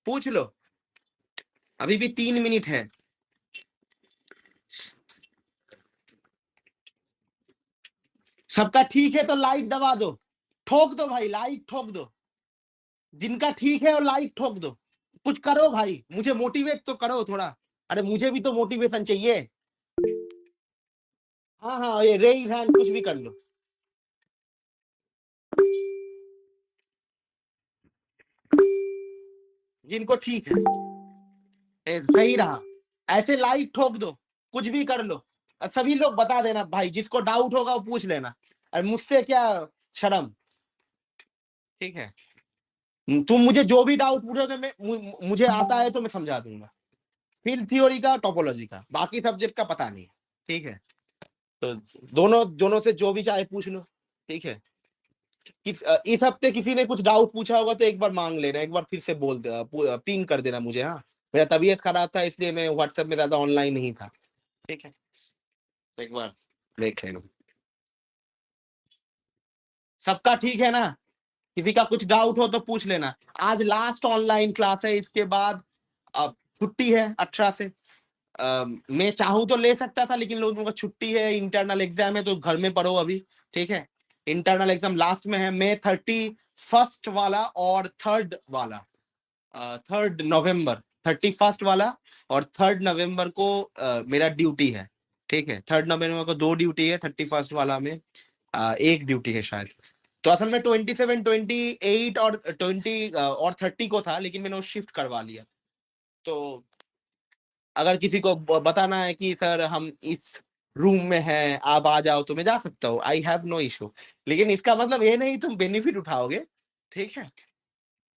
[SPEAKER 1] पूछ लो, अभी भी 3 मिनट है। सबका ठीक है तो लाइक दबा दो, ठोक दो भाई, लाइक ठोक दो। जिनका ठीक है वो लाइक ठोक दो। कुछ करो भाई, मुझे मोटिवेट तो करो थोड़ा। अरे मुझे भी तो मोटिवेशन चाहिए। हाँ हाँ, ये रेज हैंड कुछ भी कर लो। जिनको ठीक है, सही रहा, ऐसे लाइक ठोक दो, कुछ भी कर लो। सभी लोग बता देना भाई, जिसको डाउट होगा वो पूछ लेना। और मुझसे क्या शर्म, ठीक है। तुम मुझे जो भी डाउट पूछोगे, मुझे आता है तो मैं समझा दूंगा। फील्ड थ्योरी का, टोपोलॉजी का, बाकी सब्जेक्ट का पता नहीं, ठीक है। तो दोनों दोनों से जो भी चाहे पूछ लो, ठीक है। इस हफ्ते किसी ने कुछ डाउट पूछा होगा तो एक बार मांग लेना, एक बार फिर से बोल दे, पिंग कर देना मुझे। हाँ, मेरा तबीयत खराब था इसलिए मैं व्हाट्सएप में ज्यादा ऑनलाइन नहीं था, ठीक है। तो एक बार देख लेना। सबका ठीक है ना? किसी का कुछ डाउट हो तो पूछ लेना। आज लास्ट ऑनलाइन क्लास है, इसके बाद अब छुट्टी है 18 से। मैं चाहूं तो ले सकता था, लेकिन लोगों का छुट्टी है, इंटरनल एग्जाम है, तो घर में पढ़ो अभी, ठीक है। इंटरनल एग्जाम लास्ट में है, मैं 31 वाला और 3rd वाला, 3rd नवंबर, 31 वाला और 3rd नवंबर को मेरा ड्यूटी है, ठीक है। 3rd नवंबर को 2 ड्यूटी है, 31 वाला में एक ड्यूटी है शायद। तो असल में 27, 28 और 20 और 30 को था, लेकिन मैंने वो शिफ्ट करवा लिया। तो अगर किसी को बताना है कि सर हम इस रूम में हैं, आप आ जाओ, तो मैं जा सकता हूँ, आई हैव नो इशू। लेकिन इसका मतलब ये नहीं तुम बेनिफिट उठाओगे, ठीक है।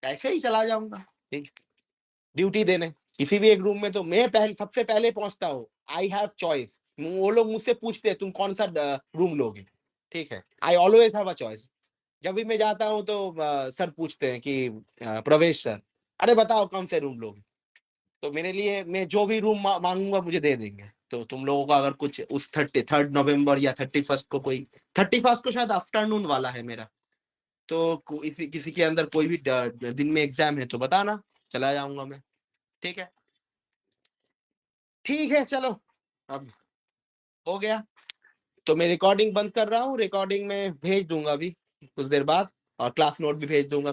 [SPEAKER 1] ऐसे ही चला जाऊंगा, ठीक। ड्यूटी देने किसी भी एक रूम में तो मैं सबसे पहले पहुंचता हूँ। I have choice. वो लोग मुझसे पूछते हैं तुम कौन सा रूम लोगे, ठीक है। I always have a choice. जब भी मैं जाता हूँ तो सर पूछते हैं कि प्रवेश सर, अरे बताओ कौन से रूम लोगे। तो मेरे लिए मैं जो भी रूम मांगूंगा मुझे दे देंगे। तो तुम लोगों को अगर कुछ उस 3 नवंबर या 31 को, कोई 31 को शायद आफ्टरनून वाला है मेरा, तो किसी के अंदर कोई भी दिन में एग्जाम है तो बताना, चला जाऊंगा मैं। ठीक है, ठीक है, चलो अब हो गया। तो मैं रिकॉर्डिंग बंद कर रहा हूँ, रिकॉर्डिंग में भेज दूंगा अभी कुछ देर बाद, और क्लास नोट भी भेज दूंगा।